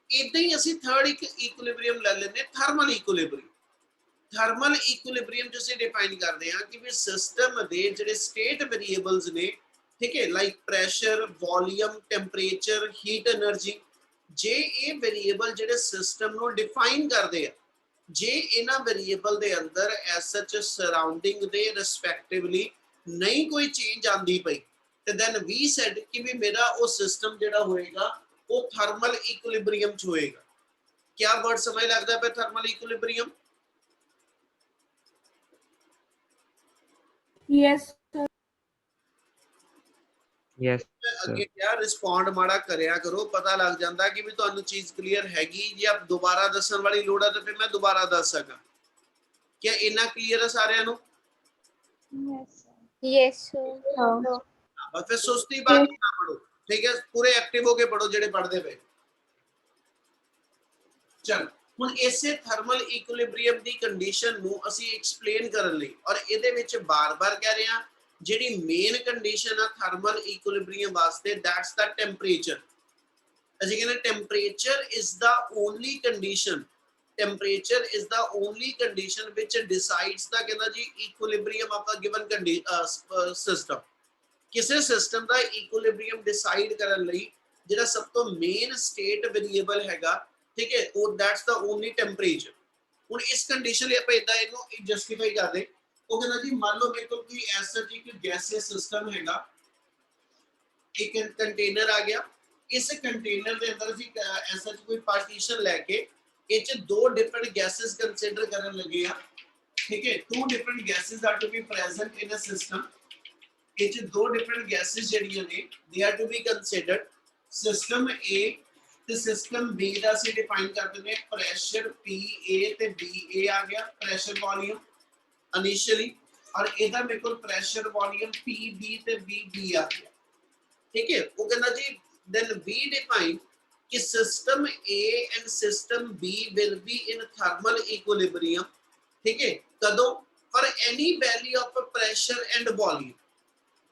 ਇਦਾਂ ਹੀ ਅਸੀਂ ਥਰਡ ਇੱਕ ਇਕੁਇਲਿਬ੍ਰੀਅਮ ਲੈ ਲੈਂਦੇ ਥਰਮਲ ਇਕੁਇਲਿਬ੍ਰੀਅਮ। ਥਰਮਲ ਇਕੁਇਲਿਬ੍ਰੀਅਮ ਜਿਵੇਂ ਅਸੀਂ ਡਿਫਾਈਨ ਕਰਦੇ ਹਾਂ ਕਿ ਵੀ ਸਿਸਟਮ ਦੇ ਜਿਹੜੇ ਸਟੇਟ ਵੇਰੀਏਬਲਸ ਨੇ, ਠੀਕ ਹੈ, like pressure, volume, temperature, heat energy, ਜੇ ਇਹ ਵੇਰੀਏਬਲ ਜਿਹੜੇ ਸਿਸਟਮ ਨੂੰ ਡਿਫਾਈਨ ਕਰਦੇ ਆ, ਜੇ ਇਹਨਾਂ ਵੇਰੀਏਬਲ ਦੇ ਅੰਦਰ ਐਸ ਸੱਚ ਸਰਾਊਂਡਿੰਗ ਦੇ ਰਿਸਪੈਕਟਿਵਲੀ ਨਹੀਂ ਕੋਈ ਚੇਂਜ ਆਂਦੀ ਪਈ ਤੇ ਦੈਨ ਵੀ ਸੈਡ ਕਿ ਵੀ ਮੇਰਾ ਉਹ ਸਿਸਟਮ ਜਿਹੜਾ ਹੋਏਗਾ ਉਹ ਥਰਮਲ ਇਕੁਇਲਿਬ੍ਰੀਅਮ ਚ ਹੋਏਗਾ। क्या वर्ड समझ लगता है thermal equilibrium? Yes, sir. Yes, अगे sir. क्या रिस्पोंड माड़ा करया करो, पता लग जाता कि भी तुहानू चीज क्लियर हैगी जे आप दोबारा दसन वाली लोड़ है तो फिर मैं दोबारा दस सका। क्या इतना क्लियर है सारे नु? Yes, sir. Yes, sir. बस फिर सुस्ती बाकी ना पढ़ो, ठीक है, पूरे एक्टिव होके पढ़ो जेडे पढ़दे पे। चल ਹੁਣ ਇਸੇ ਥਰਮਲ ਇਕੁਇਲਿਬ੍ਰੀਅਮ ਦੀ ਕੰਡੀਸ਼ਨ ਨੂੰ ਅਸੀਂ ਐਕਸਪਲੇਨ ਕਰਨ ਲਈ ਔਰ ਇਹਦੇ ਵਿੱਚ ਬਾਰ-ਬਾਰ ਕਹਿ ਰਹੇ ਹਾਂ ਜਿਹੜੀ ਮੇਨ ਕੰਡੀਸ਼ਨ ਆ ਥਰਮਲ ਇਕੁਇਲਿਬ੍ਰੀਅਮ ਵਾਸਤੇ ਦੈਟਸ ਦਾ ਟੈਂਪਰੇਚਰ। ਅਸੀਂ ਕਹਿੰਦੇ temperature is the only condition, temperature is the only condition which decides the ਕਹਿੰਦਾ ਜੀ equilibrium of a given system. ਕਿਸੇ ਸਿਸਟਮ ਦਾ ਇਕੁਇਲਿਬ੍ਰੀਅਮ ਡਿਸਾਈਡ ਕਰਨ ਲਈ ਜਿਹੜਾ ਸਭ ਤੋਂ ਮੇਨ ਸਟੇਟ ਵੇਰੀਏਬਲ ਹੈਗਾ, ठीक है, और दैट्स द ओनली टेंपरेचर। ਹੁਣ ਇਸ ਕੰਡੀਸ਼ਨ ਲਈ ਆਪਾਂ ਇਦਾਂ ਇਹਨੂੰ ਜਸਟੀਫਾਈ ਕਰਦੇ, ਉਹ ਕਹਿੰਦਾ ਜੀ ਮੰਨ ਲਓ ਮੇਰੇ ਕੋਲ ਕੋਈ ਐਸਾ ਜੀ ਕਿ ਗੈਸੀਅਸ ਸਿਸਟਮ ਹੈਗਾ, ਇੱਕ ਕੰਟੇਨਰ ਆ ਗਿਆ, ਇਸ ਕੰਟੇਨਰ ਦੇ ਅੰਦਰ ਅਸੀਂ ਐਸਾ ਕੋਈ ਪਾਰਟੀਸ਼ਨ ਲੈ ਕੇ ਇਹ ਚ ਦੋ ਡਿਫਰੈਂਟ ਗੈਸਸ ਕੰਸੀਡਰ ਕਰਨ ਲੱਗੇ ਆ, ਠੀਕ ਹੈ, two different gases are to be present in a system. ਇਹ ਚ ਦੋ ਡਿਫਰੈਂਟ ਗੈਸਸ ਜਿਹੜੀਆਂ ਨੇ ਦੇ are to be considered. System A ਤੇ ਸਿਸਟਮ B ਦਾ ਅਸੀਂ ਡਿਫਾਈਨ ਕਰ ਦਿੰਦੇ ਹਾਂ ਪ੍ਰੈਸ਼ਰ PA ਤੇ BA ਆ ਗਿਆ, ਪ੍ਰੈਸ਼ਰ ਵੋਲੀਅਮ ਇਨੀਸ਼ੀਅਲੀ, ਔਰ ਇਹਦਾ ਮੇਰੇ ਕੋਲ ਪ੍ਰੈਸ਼ਰ ਵੋਲੀਅਮ PB ਤੇ BB ਆ ਗਿਆ, ਠੀਕ ਹੈ। ਉਹ ਕਹਿੰਦਾ ਜੀ then we define कि system A and system B will be in thermal equilibrium, ठीक है, कदों for any value of pressure and volume,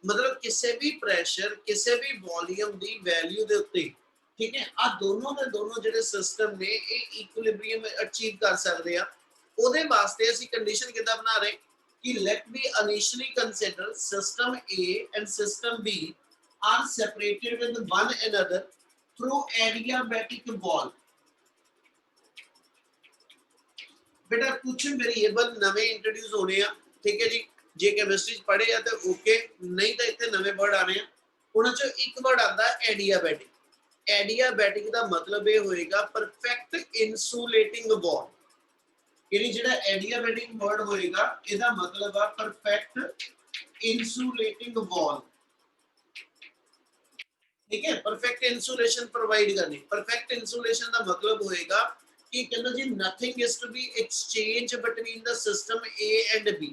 मतलब किसी भी प्रेशर किसी भी वॉल्यूम दी वैल्यू दे उत्ते, ठीक है, आ दोनों दे दोनों जेडे सिस्टम ने ये इक्विलिब्रियम अचीव कर सकते हैं। ਉਹਦੇ ਵਾਸਤੇ ਅਸੀਂ ਕੰਡੀਸ਼ਨ ਕਿਦਾਂ ਬਣਾ ਰਹੇ ਕਿ let me initially consider system A and system B are separated with one another through adiabatic wall। बेटा कुछ वेरिएबल नवे इंट्रोड्यूस होने हैं, ठीक है जी, जे केमिस्ट्री पढ़े या तो ओके, नहीं तो इतने नवे वर्ड आने हैं। उन्हां चों एक वर्ड आता है एडियाबैटिक। एडियाबैटिक का मतलब ये होएगा परफेक्ट इंसुलेटिंग वॉल। यानी जेड़ा एडियाबैटिक वर्ड होएगा इसका मतलब है परफेक्ट इंसुलेटिंग वॉल, ठीक है, परफेक्ट इंसुलेशन प्रोवाइड करनी। परफेक्ट इंसुलेशन का मतलब होएगा कि कहना जी nothing is to be exchange between the system A and B।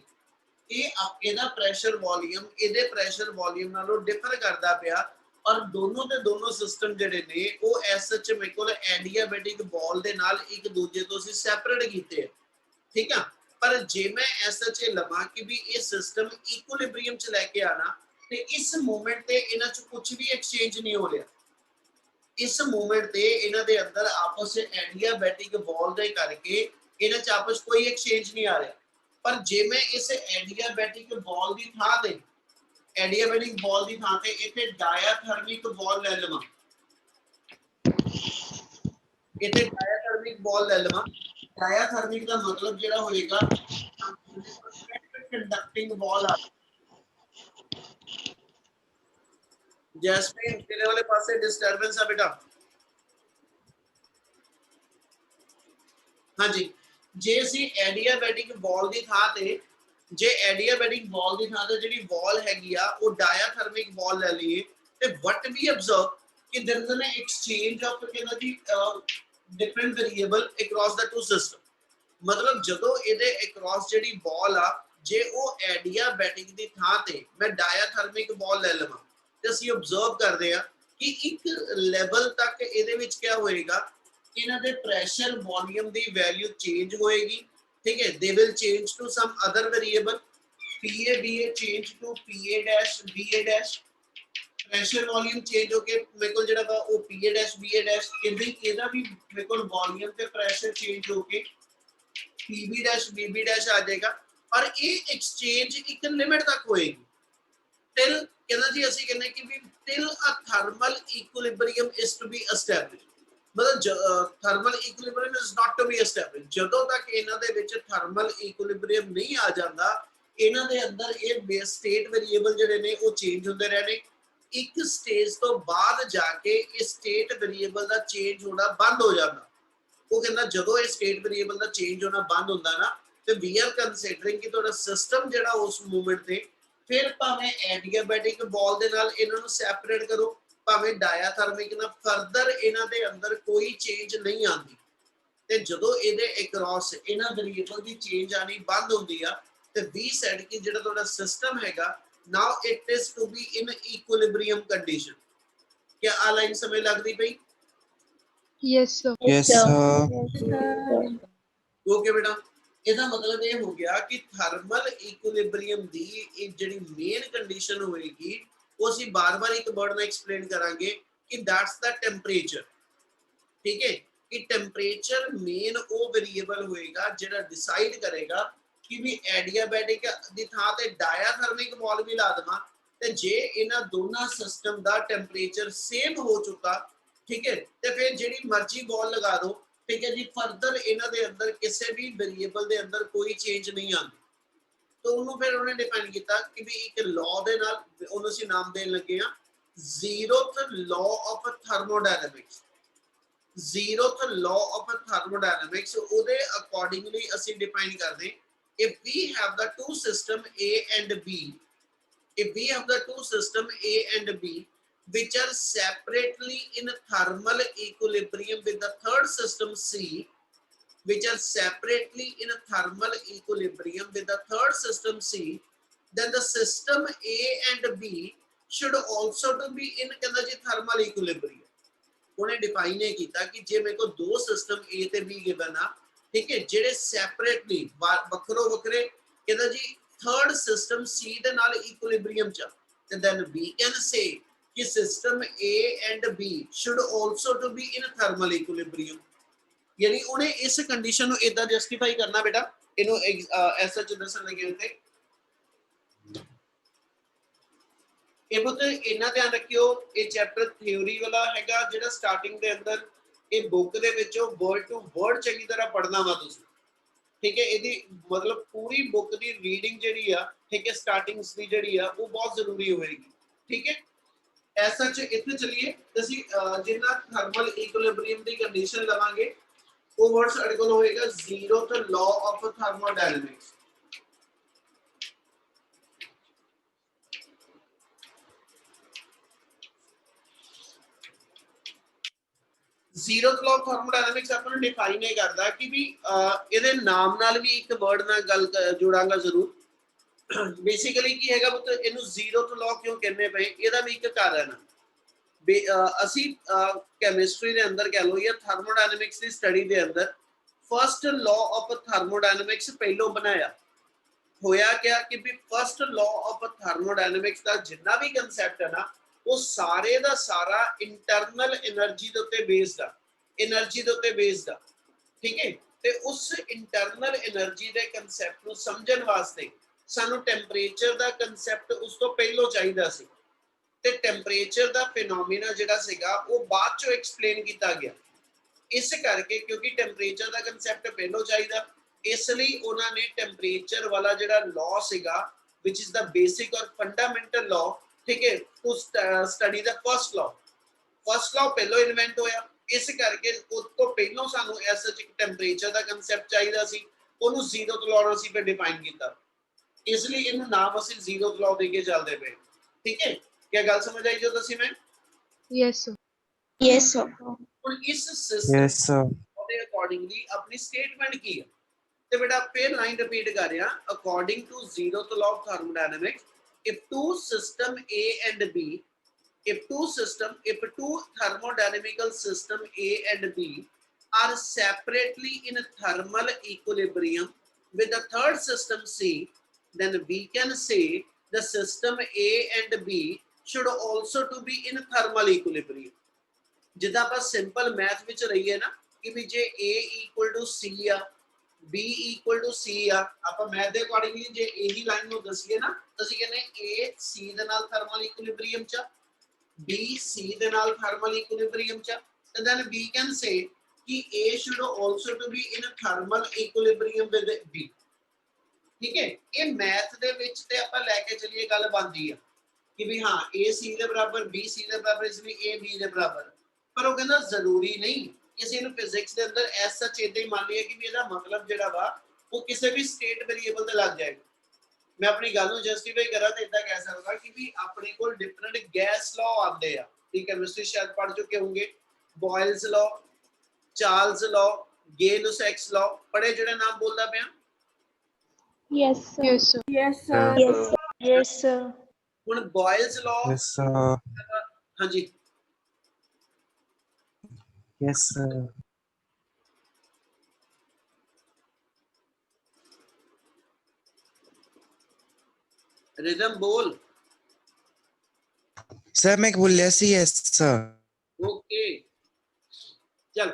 ये आपका प्रेशर वॉल्यूम इहदे प्रेशर वॉल्यूम नालों डिफर करता पिया और दोनों दे दोनों सिस्टम जेडे ने वो एस सच मेरे को एडियाबैटिक वॉल दे नाल एक दूजे तो सी सैपरेट कीते, ठीक है। पर जे मैं एस सच लवां कि भी ये सिस्टम इक्विलिब्रियम च लेके आना ते इस मोमेंट ते इन्हां च कुछ भी एक्सचेंज नहीं हो रहा, इस मोमेंट ते इन्हां दे अंदर आपस में एडियाबैटिक वॉल दे करके इन्हां च आपस कोई एक्सचेंज नहीं आ रहा। पर जे मैं इस एडियाबैटिक वॉल की थां ते एडियाबैटिक वॉल की थां ते इथे डायाथर्मिक वॉल ले लवां, इथे डायाथर्मिक वॉल ले लवां। डायाथर्मिक का मतलब जेड़ा होएगा ਕੰਡਕਟਿੰਗ ਵਾਲ ਆ ਜੈਸਮੀਨ ਤੇਰੇ ਵਾਲੇ ਪਾਸੇ ਡਿਸਟਰਬੈਂਸ ਆ ਬੇਟਾ ਹਾਂਜੀ ਜੇ ਅਸੀਂ ਐਡੀਆਬੈਟਿਕ ਵਾਲ ਦੀ ਥਾਂ ਤੇ ਜੇ ਐਡੀਆਬੈਟਿਕ ਵਾਲ ਦੀ ਥਾਂ ਤੇ ਜਿਹੜੀ ਵਾਲ ਹੈਗੀ ਆ ਉਹ ਡਾਇਆਥਰਮਿਕ ਵਾਲ ਲੈ ਲਈਏ ਤੇ ਵਟ ਵੀ ਅਬਜ਼ਰਵ ਕਿ there is an exchange of ਕਹਿੰਦਾ ਜੀ different variable across the two system ਮਤਲਬ ਜਦੋਂ ਇਹਦੇ ਅਕ੍ਰੋਸ ਜਿਹੜੀ ਵਾਲ ਆ ਜੇ ਉਹ ਐਡੀਆਬੈਟਿਕ ਦੀ ਥਾਂ ਤੇ ਮੈਂ ਡਾਇਆਥਰਮਿਕ ਵਾਲ ਲੈ ਲਵਾਂ ਤੇ ਅਸੀਂ ਅਬਜ਼ਰਵ ਕਰਦੇ ਆ ਕਿ ਇੱਕ ਲੈਵਲ ਤੱਕ ਇਹਦੇ ਵਿੱਚ ਕੀ ਹੋਏਗਾ ਇਹਨਾਂ ਦੇ ਪ੍ਰੈਸ਼ਰ ਵੋਲਿਊਮ ਦੀ ਵੈਲਿਊ ਚੇਂਜ ਹੋਏਗੀ ठीक है they will change to some other variable pa ba change to pa dash ba dash pressure volume change होके मेरे को जेड़ा वो pa dash ba dash कहंदे ਇਹਦਾ ਵੀ मेरे को वॉल्यूम ਤੇ pressure change होके pb dash bb dash आ जाएगा और ये exchange एक लिमिट तक होएगी till कहना जी ਅਸੀਂ ਕਹਿੰਦੇ कि भी till a thermal equilibrium is to be established मतलब thermal equilibrium is not to be established ਜਦੋਂ ਤੱਕ ਇਹਨਾਂ ਦੇ ਵਿੱਚ ਥਰਮਲ ਇਕੁਇਲਿਬ੍ਰੀਅਮ ਨਹੀਂ ਆ ਜਾਂਦਾ ਇਹਨਾਂ ਦੇ ਅੰਦਰ ਇਹ ਬੇਸ ਸਟੇਟ ਵੇਰੀਏਬਲ ਜਿਹੜੇ ਨੇ ਉਹ ਚੇਂਜ ਹੁੰਦੇ ਰਹਿਣੇ ਇੱਕ ਸਟੇਜ ਤੋਂ ਬਾਅਦ ਜਾ ਕੇ ਇਹ ਸਟੇਟ ਵੇਰੀਏਬਲ ਦਾ ਚੇਂਜ ਹੋਣਾ ਬੰਦ ਹੋ ਜਾਂਦਾ ਉਹ ਕਹਿੰਦਾ ਜਦੋਂ ਇਹ ਸਟੇਟ ਵੇਰੀਏਬਲ ਦਾ ਚੇਂਜ ਹੋਣਾ ਬੰਦ ਹੁੰਦਾ ਨਾ ਤੇ ਵੀ ਆਰ ਕੰਸੀਡਰਿੰਗ ਕਿ ਤੁਹਾਡਾ ਸਿਸਟਮ ਜਿਹੜਾ ਉਸ ਮੂਮੈਂਟ ਤੇ ਫਿਰ ਭਾਵੇਂ ਐਡੀਆਬੈਟਿਕ ਵਾਲ ਦੇ ਨਾਲ ਇਹਨਾਂ ਨੂੰ ਸੈਪਰੇਟ ਕਰੋ ਭਾਵੇਂ ਡਾਇਆਥਰਮਿਕ ਨਾਲ ਫਰਦਰ ਇਹਨਾਂ ਦੇ ਅੰਦਰ ਕੋਈ ਚੇਂਜ ਨਹੀਂ ਆਉਂਦੀ ਤੇ ਜਦੋਂ ਇਹਦੇ ਅਕ੍ਰੋਸ ਇਹਨਾਂ ਵੇਰੀਏਬਲ ਦੀ ਚੇਂਜ ਆਣੀ ਬੰਦ ਹੁੰਦੀ ਆ ਤੇ ਵੀ ਸੈਡ ਕਿ ਜਿਹੜਾ ਤੁਹਾਡਾ ਸਿਸਟਮ ਹੈਗਾ now it is to be in equilibrium condition ਕੀ ਆ ਲਾਈਨ ਸਮਝ ਲੱਗਦੀ ਪਈ Yes, sir. Yes, sir. Okay ਬੇਟਾ ਇਹਦਾ ਮਤਲਬ ਇਹ ਹੋ ਗਿਆ ਕਿ ਥਰਮਲ ਇਕੁਇਲਿਬ੍ਰੀਅਮ ਦੀ ਇਹ ਜਿਹੜੀ ਮੇਨ ਕੰਡੀਸ਼ਨ ਹੋਏਗੀ ਉਹ ਅਸੀਂ ਬਾਰ-ਬਾਰ ਇੱਕ ਵਰਡ ਨਾਲ ਐਕਸਪਲੇਨ ਕਰਾਂਗੇ ਕਿ ਦੈਟਸ ਦਾ ਟੈਂਪਰੇਚਰ ਠੀਕ ਹੈ ਕਿ ਟੈਂਪਰੇਚਰ ਮੇਨ ਉਹ ਵੇਰੀਏਬਲ ਹੋਏਗਾ ਜਿਹੜਾ ਡਿਸਾਈਡ ਕਰੇਗਾ ਕਿ ਵੀ ਐਡੀਆਬੈਟਿਕ ਦੀ ਥਾਂ ਤੇ ਡਾਇਆਥਰਮਿਕ ਵਾਲ ਵੀ ਲਾ ਦਵਾਂ ਤੇ ਜੇ ਇਹਨਾਂ ਦੋਨਾਂ ਸਿਸਟਮ ਦਾ ਟੈਂਪਰੇਚਰ ਸੇਮ ਹੋ ਚੁੱਕਾ ਠੀਕ ਹੈ ਤੇ ਫਿਰ ਜਿਹੜੀ ਮਰਜ਼ੀ ਵਾਲ ਲਗਾ ਦਿਓ ਠੀਕ ਹੈ ਜੀ ਫਰਦਰ ਇਹਨਾਂ ਦੇ ਅੰਦਰ ਕਿਸੇ ਵੀ ਵੇਰੀਏਬਲ ਦੇ ਅੰਦਰ ਕੋਈ ਚੇਂਜ ਨਹੀਂ ਆਉਂਦੀ तो उन्होंने फिर उन्हें डिफाइन किया कि भी एक लॉ दे नाल उन्होंने सी नाम देन लगे हैं zeroth law of thermodynamics zeroth law of thermodynamics ਉਹਦੇ accordingly ਅਸੀਂ define ਕਰਦੇ if we have the two system A and B if we have the two system A and B which are separately in thermal equilibrium with the third system C which are separately in a thermal equilibrium with the third system C, then the system A and B should also to be in thermal equilibrium. उन्हें define किया कि जे मेरे को दो system A ते B given आ, ठीक है, जेडे separately बखरो बखरे कहता जी third system C दे नाल equilibrium चा, then we can say कि system A and B should also to be in thermal equilibrium. यानी उन्हें इस कंडीशन ਨੂੰ ਇਦਾਂ ਜਸਟੀਫਾਈ ਕਰਨਾ ਬੇਟਾ ਇਹਨੂੰ ਐਸਾ ਚ ਦੱਸਣ ਲੱਗੇ ਹੁੰਦੇ ਇਹ ਬੁੱਤ ਇਹਨਾਂ ਧਿਆਨ ਰੱਖਿਓ ਇਹ ਚੈਪਟਰ ਥਿਉਰੀ ਵਾਲਾ ਹੈਗਾ ਜਿਹੜਾ ਸਟਾਰਟਿੰਗ ਦੇ ਅੰਦਰ ਇਹ ਬੁੱਕ ਦੇ ਵਿੱਚੋਂ ਵਰਡ ਟੂ ਵਰਡ ਚੰਗੀ ਤਰ੍ਹਾਂ ਪੜ੍ਹਨਾ ਵਾ ਤੁਸੀਂ ਠੀਕ ਹੈ ਇਹਦੀ ਮਤਲਬ ਪੂਰੀ ਬੁੱਕ ਦੀ ਰੀਡਿੰਗ ਜਿਹੜੀ ਆ ਠੀਕ ਹੈ ਸਟਾਰਟਿੰਗਸ ਦੀ ਜਿਹੜੀ ਆ ਉਹ ਬਹੁਤ ਜ਼ਰੂਰੀ ਹੋਏਗੀ ਠੀਕ ਹੈ ਐਸਾ ਚ ਇੱਥੇ ਚਲਿਏ ਅਸੀਂ ਜਿੰਨਾ ਥਰਮਲ ਇਕੁਇਲਿਬ੍ਰੀਅਮ ਦੀ ਕੰਡੀਸ਼ਨ ਲਵਾਂਗੇ वो वर्ड्स आर्टिकल होएगा zeroth law of thermodynamics zeroth law of thermodynamics ਆਪਾਂ ਨੂੰ ਡਿਫਾਈਨ ਇਹ ਕਰਦਾ ਕਿ ਵੀ ਇਹਦੇ ਨਾਮ ਨਾਲ ਵੀ ਇੱਕ ਵਰਡ ਨਾਲ ਗੱਲ ਜੋੜਾਂਗਾ ਜ਼ਰੂਰ ਬੇਸਿਕਲੀ ਕੀ ਹੈਗਾ ਪੁੱਤ ਇਹਨੂੰ zeroth law ਕਿਉਂ ਕਹਿੰਦੇ ਪਏ ਇਹਦਾ ਵੀ ਇੱਕ ਕਾਰਨ ਹੈ ਅਸੀਂ ਕੈਮਿਸਟਰੀ ਦੇ ਅੰਦਰ ਕਹ ਲਓ ਜਾਂ ਥਰਮੋਡਾਇਨਾਮਿਕਸ ਦੀ ਸਟੱਡੀ ਦੇ ਅੰਦਰ ਫਰਸਟ ਲਾਅ ਆਫ ਥਰਮੋਡਾਇਨਾਮਿਕਸ ਪਹਿਲੋਂ ਬਣਾਇਆ ਹੋਇਆ ਕਿਆ ਕਿ ਵੀ ਫਰਸਟ ਲਾਅ ਆਫ ਥਰਮੋਡਾਇਨਾਮਿਕਸ ਦਾ ਜਿੰਨਾ ਵੀ ਕਨਸੈਪਟ ਹੈ ਨਾ ਉਹ ਸਾਰੇ ਦਾ ਸਾਰਾ ਇੰਟਰਨਲ એનર્ਜੀ ਦੇ ਉੱਤੇ ਬੇਸਡ ਆ એનર્ਜੀ ਦੇ ਉੱਤੇ ਬੇਸਡ ਆ ਠੀਕ ਹੈ ਤੇ ਉਸ ਇੰਟਰਨਲ એનર્ਜੀ ਦੇ ਕਨਸੈਪਟ ਨੂੰ ਸਮਝਣ ਵਾਸਤੇ ਸਾਨੂੰ ਟੈਂਪਰੇਚਰ ਦਾ ਕਨਸੈਪਟ ਉਸ ਤੋਂ ਪਹਿਲੋਂ ਚਾਹੀਦਾ ਸੀ ਤੇ ਟੈਂਪਰੇਚਰ ਦਾ ਫੀਨੋਮੀਨਾ ਜਿਹੜਾ ਸੀਗਾ ਉਹ ਬਾਅਦ ਚੋਂ ਐਕਸਪਲੇਨ ਕੀਤਾ ਗਿਆ ਇਸ ਕਰਕੇ ਕਿਉਂਕਿ ਟੈਂਪਰੇਚਰ ਦਾ ਕਨਸੈਪਟ ਪਹਿਲੋਂ ਚਾਹੀਦਾ ਇਸ ਲਈ ਉਹਨਾਂ ਨੇ ਟੈਂਪਰੇਚਰ ਵਾਲਾ ਜਿਹੜਾ ਲਾਅ ਸੀਗਾ which is the basic or fundamental law, ठीक है, to study the first law ਪਹਿਲਾਂ ਇਨਵੈਂਟ ਹੋਇਆ। ਇਸ ਕਰਕੇ ਉਸ ਤੋਂ ਪਹਿਲਾਂ ਸਾਨੂੰ ਐਸ ਸੱਚ ਇੱਕ ਟੈਂਪਰੇਚਰ ਦਾ ਕਨਸੈਪਟ ਚਾਹੀਦਾ ਸੀ, ਉਹਨੂੰ ਜ਼ੀਰੋਥ ਲਾਅ ਅਸੀਂ ਫਿਰ ਡਿਫਾਈਨ ਕੀਤਾ, ਇਸ ਲਈ ਇਹਨੂੰ ਨਾਮ ਅਸੀਂ ਜ਼ੀਰੋਥ ਲਾਅ ਦੇ ਕੇ ਚੱਲਦੇ ਪਏ। ਠੀਕ ਹੈ, ਕੀ ਗੱਲ ਸਮਝ ਆਈ ਜੋ ਦੱਸੀ ਮੈਂ? Yes, sir. Yes, sir. ਹੁਣ ਇਸ ਸਿਸਟਮ Yes, sir. ਦੇ ਅਕੋਰਡਿੰਗਲੀ ਆਪਣੀ ਸਟੇਟਮੈਂਟ ਕੀ ਹੈ? ਤੇ ਬੇਟਾ ਫਿਰ ਲਾਈਨ ਰਿਪੀਟ ਕਰ ਰਿਹਾ, according to zeroth law of thermodynamics, if two thermodynamical system A and B are separately in thermal equilibrium with the third system C, then we can say the system A and B should also to be in thermal equilibrium। ਜਿੱਦਾਂ ਆਪਾਂ simple math ਵਿੱਚ ਰਹੀਏ ਨਾ ਕਿ ਵੀ ਜੇ A equal to C ਆ, B equal to C ਆ, ਆਪਾਂ ਮੈਥ ਦੇ ਅਕੋਰਡਿੰਗਲੀ ਜੇ ਇਹੀ ਲਾਈਨ ਨੂੰ ਦਸੀਏ ਨਾ, ਅਸੀਂ ਕਹਿੰਦੇ A C ਦੇ ਨਾਲ ਥਰਮਲ ਇਕੁਇਲਿਬਰੀਅਮ ਚ, B C ਦੇ ਨਾਲ ਥਰਮਲ ਇਕੁਇਲਿਬਰੀਅਮ ਚ, ਤੇ then we can say ਕਿ A should also to be in thermal equilibrium with B। ਠੀਕ ਹੈ, ਇਹ ਮੈਥ ਦੇ ਵਿੱਚ ਤੇ ਆਪਾਂ ਲੈ ਕੇ ਚੱਲੀਏ ਗੱਲ ਬਣਦੀ ਆ ਕਿ ਵੀ ਹਾਂ A C ਦੇ ਬਰਾਬਰ, B C ਦੇ ਬਰਾਬਰ, ਇਸ ਲਈ A B ਦੇ ਬਰਾਬਰ, ਪਰ ਉਹ ਕਹਿੰਦਾ ਜ਼ਰੂਰੀ ਨਹੀਂ। ਕਿਸੇ ਨੂੰ ਫਿਜ਼ਿਕਸ ਦੇ ਅੰਦਰ ਐਸ ਸੱਚ ਇਦਾਂ ਹੀ ਮੰਨ ਲਿਆ ਕਿ ਵੀ ਇਹਦਾ ਮਤਲਬ ਜਿਹੜਾ ਵਾ ਉਹ ਕਿਸੇ ਵੀ ਸਟੇਟ ਵੇਰੀਏਬਲ ਤੇ ਲੱਗ ਜਾਏਗਾ। ਮੈਂ ਆਪਣੀ ਗੱਲ ਨੂੰ ਜਸਟੀਫਾਈ ਕਰਾਂ ਤੇ ਇਦਾਂ ਕਹਿ ਸਕਦਾ ਕਿ ਵੀ ਆਪਣੇ ਕੋਲ ਡਿਫਰੈਂਟ ਗੈਸ ਲਾਅ ਆਉਂਦੇ ਆ। ਠੀਕ ਹੈ, ਕੈਮਿਸਟਰੀ ਸ਼ਾਇਦ ਪੜ੍ਹ ਚੁੱਕੇ ਹੋਵੋਗੇ, ਬੋਇਲਸ ਲਾਅ, ਚਾਰਲਸ ਲਾਅ, ਗੇ-ਲੁਸੈਕਸ ਲਾਅ, ਪੜ੍ਹੇ ਜਿਹੜੇ ਨਾਮ ਬੋਲਦਾ ਪਿਆ? Yes, sir. Yes, sir. Yes, sir. Yes, sir. Yes, sir. ਹੁਣ ਬੋਇਲਸ ਲਾਅ, Yes, sir. ਹਾਂਜੀ Yes, sir. ਰਿਦਮ ਬੋਲ। Sir, मैं बोल रहा सी yes, sir. ਓਕੇ, ਚਲ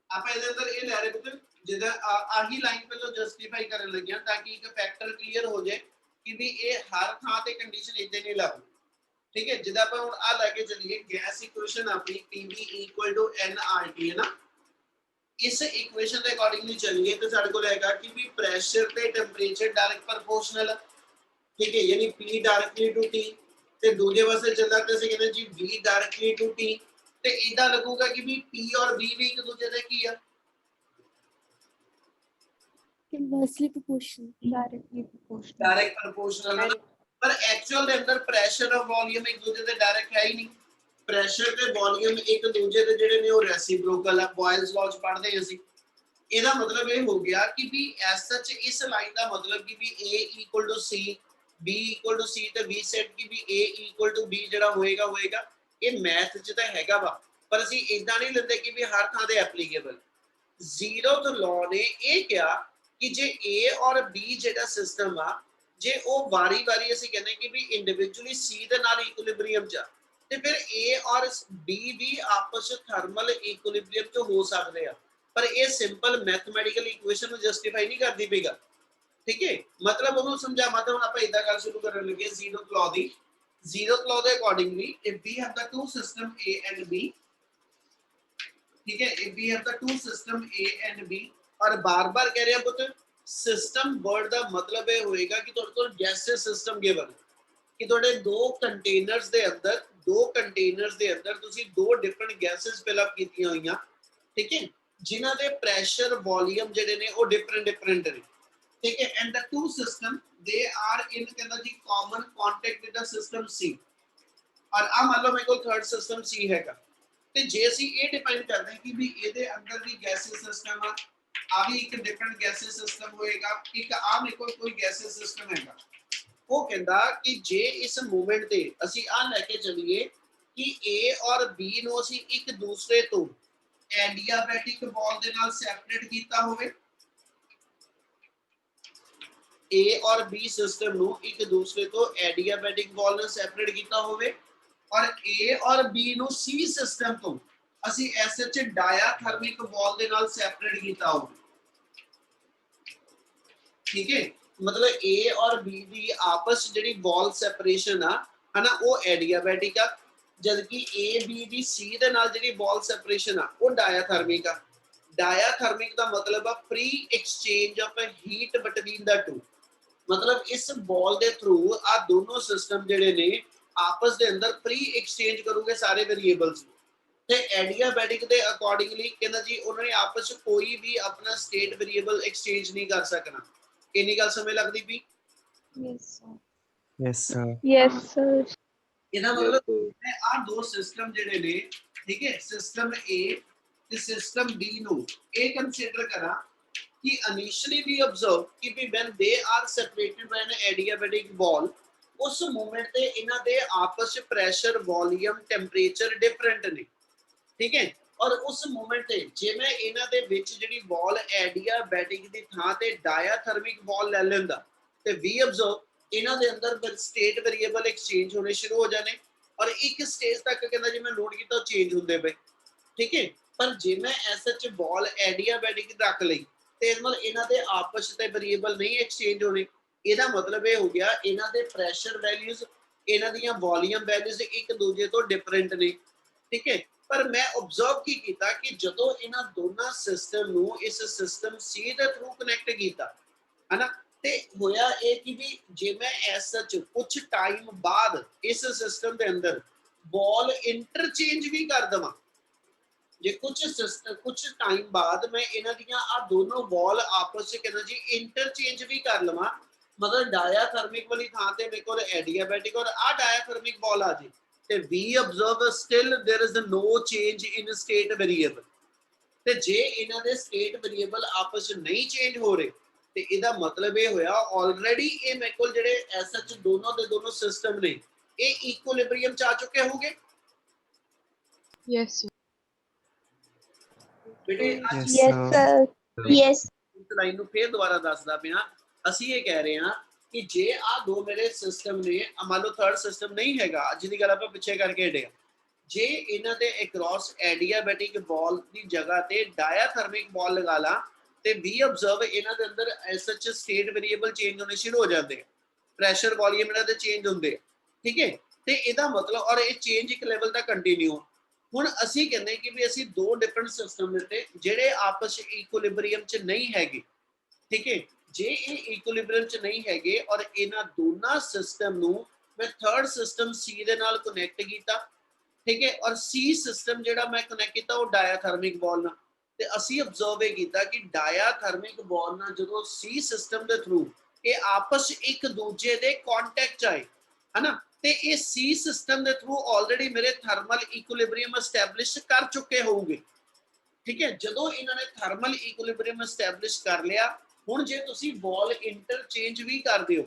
ਆਪਾਂ ਇਹਦੇ ਅੰਦਰ ਇਹ ਲੈ ਰਹੇ ਪੁੱਤ, ਜਿਹਦਾ ਆਹੀ ਲਾਈਨ ਪਹਿਲਾਂ ਜਸਟੀਫਾਈ ਕਰਨ ਲੱਗਿਆ ਤਾਂ ਕਿ ਇੱਕ ਫੈਕਟਰ ਕਲੀਅਰ ਹੋ ਜਾਏ ਕਿ ਵੀ ਇਹ ਹਰ ਥਾਂ ਤੇ ਕੰਡੀਸ਼ਨ ਇਦਾਂ ਨਹੀਂ ਲੱਗੂ। ਠੀਕ ਹੈ, ਜਿੱਦਾਂ ਆਪਾਂ ਹੁਣ ਆ ਲੈ ਕੇ ਚੱਲੀਏ ਗੈਸ ਇਕੁਏਸ਼ਨ ਆਪਣੀ PV = nRT ਹੈ ਨਾ, ਇਸ ਇਕੁਏਸ਼ਨ ਦੇ ਅਕੋਰਡਿੰਗਲੀ ਚੱਲੀਏ ਤਾਂ ਸਾਡੇ ਕੋਲ ਹੈਗਾ ਕਿ ਵੀ ਪ੍ਰੈਸ਼ਰ ਤੇ ਟੈਂਪਰੇਚਰ ਡਾਇਰੈਕਟ ਪ੍ਰੋਪੋਰਸ਼ਨਲ। ਠੀਕ ਹੈ, ਯਾਨੀ P ਡਾਇਰੈਕਟਲੀ ਟੂ T, ਤੇ ਦੂਜੇ ਪਾਸੇ ਚੱਲਦਾ ਤੇ ਅਸੀਂ ਕਹਿੰਦੇ ਜੀ V ਡਾਇਰੈਕਟਲੀ ਟੂ T, ਤੇ ਇਦਾਂ ਲੱਗੂਗਾ ਕਿ ਵੀ P ਔਰ V ਵੀ ਇੱਕ ਦੂਜੇ ਦੇ ਕੀ ਆ? Inversely proportional. Directly proportional. Direct proportional, ਪਰ ਐਕਚੁਅਲ ਦੇ ਅੰਦਰ ਪ੍ਰੈਸ਼ਰ ਔਰ ਵੋਲਿਊਮ ਇੱਕ ਦੂਜੇ ਦੇ ਡਾਇਰੈਕਟ ਹੈ ਹੀ ਨਹੀਂ। ਪ੍ਰੈਸ਼ਰ ਤੇ ਵੋਲਿਊਮ ਇੱਕ ਦੂਜੇ ਦੇ ਜਿਹੜੇ ਨੇ ਉਹ ਰੈਸਿਪਰੋਕਲ ਆ, ਬੋਇਲਸ ਲਾਅ ਚ ਪੜ੍ਹਦੇ ਅਸੀਂ। ਇਹਦਾ ਮਤਲਬ ਇਹ ਹੋ ਗਿਆ ਕਿ ਵੀ ਐਸ ਸੱਚ ਇਸ ਲਾਈਨ ਦਾ ਮਤਲਬ ਕਿ ਵੀ A = C, B = C ਤੇ V ਸੈਟ ਕਿ ਵੀ A = B ਜਿਹੜਾ ਹੋਏਗਾ ਇਹ ਮੈਥ ਚ ਤਾਂ ਹੈਗਾ ਵਾ, ਪਰ ਅਸੀਂ ਇਦਾਂ ਨਹੀਂ ਲੈਂਦੇ ਕਿ ਵੀ ਹਰ ਥਾਂ ਤੇ ਐਪਲੀਕੇਬਲ। ਜ਼ੀਰੋਥ ਲਾਅ ਨੇ ਇਹ ਕਿਹਾ ਕਿ ਜੇ A ਔਰ B ਜਿਹੜਾ ਸਿਸਟਮ ਆ, ਜੇ ਉਹ ਵਾਰੀ-ਵਾਰੀ ਅਸੀਂ ਕਹਿੰਦੇ ਕਿ ਵੀ ਇੰਡੀਵਿਜੂਅਲੀ C ਦੇ ਨਾਲ ਇਕੁਇਲਿਬਰੀਅਮ ਚ, ਤੇ ਫਿਰ A ਔਰ B ਵੀ ਆਪਸ ਵਿੱਚ ਥਰਮਲ ਇਕੁਇਲਿਬਰੀਅਮ ਚ ਹੋ ਸਕਦੇ ਆ, ਪਰ ਇਹ ਸਿੰਪਲ ਮੈਥਮੈਟੀਕਲ ਇਕੁਏਸ਼ਨ ਨੂੰ ਜਸਟੀਫਾਈ ਨਹੀਂ ਕਰਦੀ ਪਈ ਗੱਲ। ਠੀਕ ਹੈ, ਮਤਲਬ ਉਹਨੂੰ ਸਮਝਾ, ਮਤਲਬ ਆਪਾਂ ਇਦਾਂ ਗੱਲ ਸ਼ੁਰੂ ਕਰਨ ਲੱਗੇ ਜ਼ੀਰੋਥ ਲਾਅ ਦੀ। ਜ਼ੀਰੋਥ ਲਾਅ ਦੇ accordingly if we have the two system A and B, ਠੀਕ ਹੈ, if we have the two system A and B, ਔਰ ਬਾਰ-ਬਾਰ ਕਹਿ ਰਿਹਾ ਪੁੱਤ ਸਿਸਟਮ ਵਰਡ ਦਾ ਮਤਲਬ ਇਹ ਹੋਏਗਾ ਕਿ ਤੁਹਾਡੇ ਕੋਲ ਗੈਸਿਸ ਸਿਸਟਮ ਗਿਵਨ, ਕਿ ਤੁਹਾਡੇ ਦੋ ਕੰਟੇਨਰਸ ਦੇ ਅੰਦਰ ਤੁਸੀਂ ਦੋ ਡਿਫਰੈਂਟ ਗੈਸਿਸ ਫਿਲ ਅਪ ਕੀਤੀਆਂ ਹੋਈਆਂ। ਠੀਕ ਹੈ, ਜਿਨ੍ਹਾਂ ਦੇ ਪ੍ਰੈਸ਼ਰ ਵੋਲਿਊਮ ਜਿਹੜੇ ਨੇ ਉਹ ਡਿਫਰੈਂਟ ਨੇ। ਠੀਕ ਹੈ, and the to system they are in ਕਹਿੰਦਾ ਜੀ common contact with the system C, ਔਰ ਆ ਮੰਨ ਲਓ ਮੇਰੇ ਕੋਲ ਥਰਡ ਸਿਸਟਮ C ਹੈਗਾ, ਤੇ ਜੇ ਅਸੀਂ ਇਹ ਡਿਫਾਈਨ ਕਰਦੇ ਹਾਂ ਕਿ ਵੀ ਇਹਦੇ ਅੰਦਰ ਵੀ ਗੈਸਿਸ ਸਿਸਟਮ ਆ, ਆ ਵੀ ਇੱਕ ਡਿਫਰੈਂਟ ਗੈਸਿਸ ਸਿਸਟਮ ਹੋਏਗਾ, ਇੱਕ ਆ ਮੇਰੇ ਕੋਲ ਕੋਈ ਗੈਸਿਸ ਸਿਸਟਮ ਹੈਗਾ, ਉਹ ਕਹਿੰਦਾ ਕਿ ਜੇ ਇਸ ਮੂਵਮੈਂਟ ਤੇ ਅਸੀਂ ਆ ਲੈ ਕੇ ਚੱਲੀਏ ਕਿ A ਔਰ B ਨੂੰ ਅਸੀਂ ਇੱਕ ਦੂਸਰੇ ਤੋਂ ਐਡੀਆਬੈਟਿਕ ਵਾਲ ਦੇ ਨਾਲ ਸੈਪਰੇਟ ਕੀਤਾ ਹੋਵੇ, A ਔਰ B ਸਿਸਟਮ ਨੂੰ ਇੱਕ ਦੂਸਰੇ ਤੋਂ ਐਡੀਆਬੈਟਿਕ ਵਾਲ ਨਾਲ ਸੈਪਰੇਟ ਕੀਤਾ ਹੋਵੇ, ਔਰ A ਔਰ B ਨੂੰ C ਸਿਸਟਮ ਤੋਂ ਅਸੀਂ ਐਸਐਚ ਡਾਇਆਥਰਮਿਕ ਵਾਲ ਦੇ ਨਾਲ ਸੈਪਰੇਟ ਕੀਤਾ ਹੋਵੇ। ਠੀਕ ਹੈ, ਮਤਲਬ A ਔਰ B ਦੀ ਆਪਸ ਜਿਹੜੀ ਵਾਲ ਸੈਪਰੇਸ਼ਨ ਆ ਹਨਾ ਉਹ ਐਡੀਆਬੈਟਿਕ ਆ, ਜਦਕਿ A B ਦੀ C ਦੇ ਨਾਲ ਜਿਹੜੀ ਵਾਲ ਸੈਪਰੇਸ਼ਨ ਆ ਉਹ ਡਾਇਆਥਰਮਿਕ ਆ। डायाथर्मिक का मतलब है pre exchange of heat between the two, मतलब इस बॉल के थ्रू आ दोनों सिस्टम जिहड़े ने आपस के अंदर प्री एक्सचेंज करोगे सारे वेरीएबल्स ते एडियाबैटिक के अकॉर्डिंगली कहना जी उन्होंने आपस में कोई भी अपना स्टेट वेरीएबल एक्सचेंज नहीं कर सकना। इन्नी गल समझ लगती P? Yes, sir. Yes, sir. Yes, sir. ਇਹਦਾ Yes, ਮਤਲਬ sir. ਮੈਂ ਆ ਦੋ ਸਿਸਟਮ ਜਿਹੜੇ ਨੇ, ਠੀਕ ਹੈ, ਸਿਸਟਮ A ਤੇ ਸਿਸਟਮ B ਨੂੰ ਇਹ ਕੰਸੀਡਰ ਕਰਾਂ ਕਿ ਇਨੀਸ਼ੀਅਲੀ ਵੀ ਆਬਜ਼ਰਵ ਕਿ ਵੀ when they are separated by an adiabatic ball, ਉਸ ਮੂਮੈਂਟ ਤੇ ਇਹਨਾਂ ਦੇ ਆਪਸ ਵਿੱਚ ਪ੍ਰੈਸ਼ਰ, ਵੋਲੀਅਮ, ਟੈਂਪਰੇਚਰ ਡਿਫਰੈਂਟ ਨੇ, ਠੀਕ ਹੈ। ਔਰ ਉਸ ਮੂਮੈਂਟ ਤੇ ਜੇ ਮੈਂ ਇਹਨਾਂ ਦੇ ਵਿੱਚ ਜਿਹੜੀ ਬਾਲ ਐਡੀਆਬੈਟਿਕ ਦੀ ਥਾਂ ਤੇ ਡਾਇਆਥਰਮਿਕ ਬਾਲ ਲੈ ਲੈਂਦਾ ਤੇ ਵੀ ਆਬਜ਼ਰਵ ਇਹਨਾਂ ਦੇ ਅੰਦਰ ਸਟੇਟ ਵੇਰੀਏਬਲ ਐਕਸਚੇਂਜ ਹੋਣੇ ਸ਼ੁਰੂ ਹੋ ਜਾਣੇ ਔਰ ਇੱਕ ਸਟੇਜ ਤੱਕ ਕਹਿੰਦਾ ਜੇ ਮੈਂ ਨੋਟ ਕੀਤਾ ਉਹ ਚੇਂਜ ਹੁੰਦੇ ਪਏ, ਠੀਕ ਹੈ। ਪਰ ਜੇ ਮੈਂ ਐਸਐਚ ਬਾਲ ਐਡੀਆਬੈਟਿਕ ਰੱਖ ਲਈ ਤੇ ਇਸ ਨਾਲ ਇਹਨਾਂ ਦੇ ਆਪਸ ਤੇ ਵੇਰੀਏਬਲ ਨਹੀਂ ਐਕਸਚੇਂਜ ਹੋਣੇ। ਇਹਦਾ ਮਤਲਬ ਇਹ ਹੋ ਗਿਆ ਇਹਨਾਂ ਦੇ ਪ੍ਰੈਸ਼ਰ ਵੈਲਿਊਜ਼, ਇਹਨਾਂ ਦੀਆਂ ਵੋਲੀਅਮ ਵੈਲਿਊਜ਼ ਇੱਕ ਦੂਜੇ ਤੋਂ ਡਿਫਰੈਂਟ ਨੇ, ਠੀਕ ਹੈ। ਪਰ ਮੈਂ ਆਬਜ਼ਰਵ ਕੀ ਕੀਤਾ ਕਿ ਜਦੋਂ ਇਹਨਾਂ ਦੋਨਾਂ ਸਿਸਟਮ ਨੂੰ ਇਸ ਸਿਸਟਮ ਸੀ ਦੇ ਥਰੂ ਕਨੈਕਟ ਕੀਤਾ ਹੈ ਨਾ, ਤੇ ਹੋਇਆ ਇਹ ਕਿ ਵੀ ਜੇ ਮੈਂ ਐਸ ਸੱਚ ਕੁਝ ਟਾਈਮ ਬਾਅਦ ਇਸ ਸਿਸਟਮ ਦੇ ਅੰਦਰ ਬॉल ਇੰਟਰਚੇਂਜ ਵੀ ਕਰ ਦਵਾਂ, ਜੇ ਕੁਝ ਟਾਈਮ ਬਾਅਦ ਮੈਂ ਇਹਨਾਂ ਦੀਆਂ ਆ ਦੋਨੋਂ ਬॉल ਆਪਸ ਵਿੱਚ ਕਹਿੰਦਾ ਜੀ ਇੰਟਰਚੇਂਜ ਵੀ ਕਰ ਲਵਾਂ, ਮਤਲਬ ਡਾਇਆਥਰਮਿਕ ਵਾਲੀ ਥਾਂ ਤੇ ਮੇਰੇ ਕੋਲ ਐਡੀਆਬੈਟਿਕ ਔਰ ਆ ਡਾਇਆਥਰਮਿਕ ਬॉल ਆ ਜੇ ਤੇ we observe still there is no change in state variable. ਤੇ ਜੇ ਇਹਨਾਂ ਦੇ ਸਟੇਟ ਵੇਰੀਏਬਲ ਆਪਸ ਵਿੱਚ ਨਹੀਂ ਚੇਂਜ ਹੋ ਰਹੇ ਤੇ ਇਹਦਾ ਮਤਲਬ ਇਹ ਹੋਇਆ ਆਲਰੇਡੀ ਇਹ ਮੇਰੇ ਕੋਲ ਜਿਹੜੇ ਐਸਐਚ ਦੋਨੋਂ ਦੇ ਦੋਨੋਂ ਸਿਸਟਮ ਨੇ ਇਹ ਇਕੁਇਲਿਬ੍ਰੀਅਮ ਚ ਆ ਚੁੱਕੇ ਹੋਗੇ। Yes, sir. ਬੇਟੇ Yes, Yes, sir. sir. Yes. ਇਸ ਲਾਈਨ ਨੂੰ ਫੇਰ ਦੁਬਾਰਾ ਦੱਸਦਾ ਪਿਆ, ਅਸੀਂ ਇਹ ਕਹਿ ਰਹੇ ਹਾਂ ਕਿ ਜੇ ਆ ਦੋ ਮੇਰੇ ਸਿਸਟਮ ਨੇ, ਮੰਨ ਲਓ ਥਰਡ ਸਿਸਟਮ ਨਹੀਂ ਹੈਗਾ ਜਿਹਦੀ ਗੱਲ ਆਪਾਂ ਪਿੱਛੇ ਕਰਕੇ ਹਟਿਆ, ਜੇ ਇਹਨਾਂ ਦੇ ਅਕ੍ਰੋਸ ਐਡੀਆਬੈਟਿਕ ਬਾਲ ਦੀ ਜਗ੍ਹਾ ਤੇ ਡਾਇਆਥਰਮਿਕ ਬਾਲ ਲਗਾ ਲਾਂ ਤੇ ਵੀ ਆਬਜ਼ਰਵ ਇਹਨਾਂ ਦੇ ਅੰਦਰ ਐਸਐਚ ਸਟੇਟ ਵੇਰੀਏਬਲ ਚੇਂਜ ਹੋਣੇ ਸ਼ੁਰੂ ਹੋ ਜਾਂਦੇ ਆ, ਪ੍ਰੈਸ਼ਰ ਵੋਲੀਅਮ ਇਹਨਾਂ ਦੇ ਚੇਂਜ ਹੁੰਦੇ ਆ, ਠੀਕ ਹੈ। ਤੇ ਇਹਦਾ ਮਤਲਬ ਔਰ ਇਹ ਚੇਂਜ ਇੱਕ ਲੈਵਲ ਤੱਕ ਕੰਟੀਨਿਊ। ਹੁਣ ਅਸੀਂ ਕਹਿੰਦੇ ਕਿ ਵੀ ਅਸੀਂ ਦੋ ਡਿਫਰੈਂਟ ਸਿਸਟਮ ਦਿੱਤੇ ਜਿਹੜੇ ਆਪਸ ਵਿੱਚ ਇਕੁਇਲਿਬ੍ਰੀਅਮ ਚ ਨਹੀਂ ਹੈਗੇ, ਠੀਕ ਹੈ। ਜੇ ਇਹ ਇਕੁਇਲਿਬ੍ਰੀਅਮ ਚ ਨਹੀਂ ਹੈਗੇ ਔਰ ਇਹਨਾਂ ਦੋਨਾਂ ਸਿਸਟਮ ਨੂੰ ਮੈਂ ਥਰਡ ਸਿਸਟਮ ਸੀ ਦੇ ਨਾਲ ਕਨੈਕਟ ਕੀਤਾ, ਠੀਕ ਹੈ, ਔਰ ਸੀ ਸਿਸਟਮ ਜਿਹੜਾ ਮੈਂ ਕਨੈਕਟ ਕੀਤਾ ਉਹ ਡਾਇਆਥਰਮਿਕ ਬਾਲ ਨਾਲ, ਤੇ ਅਸੀਂ ਆਬਜ਼ਰਵ ਇਹ ਕੀਤਾ ਕਿ ਡਾਇਆਥਰਮਿਕ ਬਾਲ ਨਾਲ ਜਦੋਂ ਸੀ ਸਿਸਟਮ ਦੇ ਥਰੂ ਇਹ ਆਪਸ ਇੱਕ ਦੂਜੇ ਦੇ ਕੰਟੈਕਟ ਚ ਆਏ ਹਨਾ, ਤੇ ਇਹ ਸੀ ਸਿਸਟਮ ਦੇ ਥਰੂ ਆਲਰੇਡੀ ਮੇਰੇ ਥਰਮਲ ਇਕੁਇਲਿਬ੍ਰੀਅਮ ਐਸਟੈਬਲਿਸ਼ ਕਰ ਚੁੱਕੇ ਹੋਊਗੇ, ਠੀਕ ਹੈ। ਜਦੋਂ ਇਹਨਾਂ ਨੇ ਥਰਮਲ ਇਕੁਇਲਿਬ੍ਰੀਅਮ ਐਸਟੈਬਲਿਸ਼ ਕਰ ਲਿਆ, ਹੁਣ ਜੇ ਤੁਸੀਂ ਬਾਲ ਇੰਟਰਚੇਂਜ ਵੀ ਕਰਦੇ ਹੋ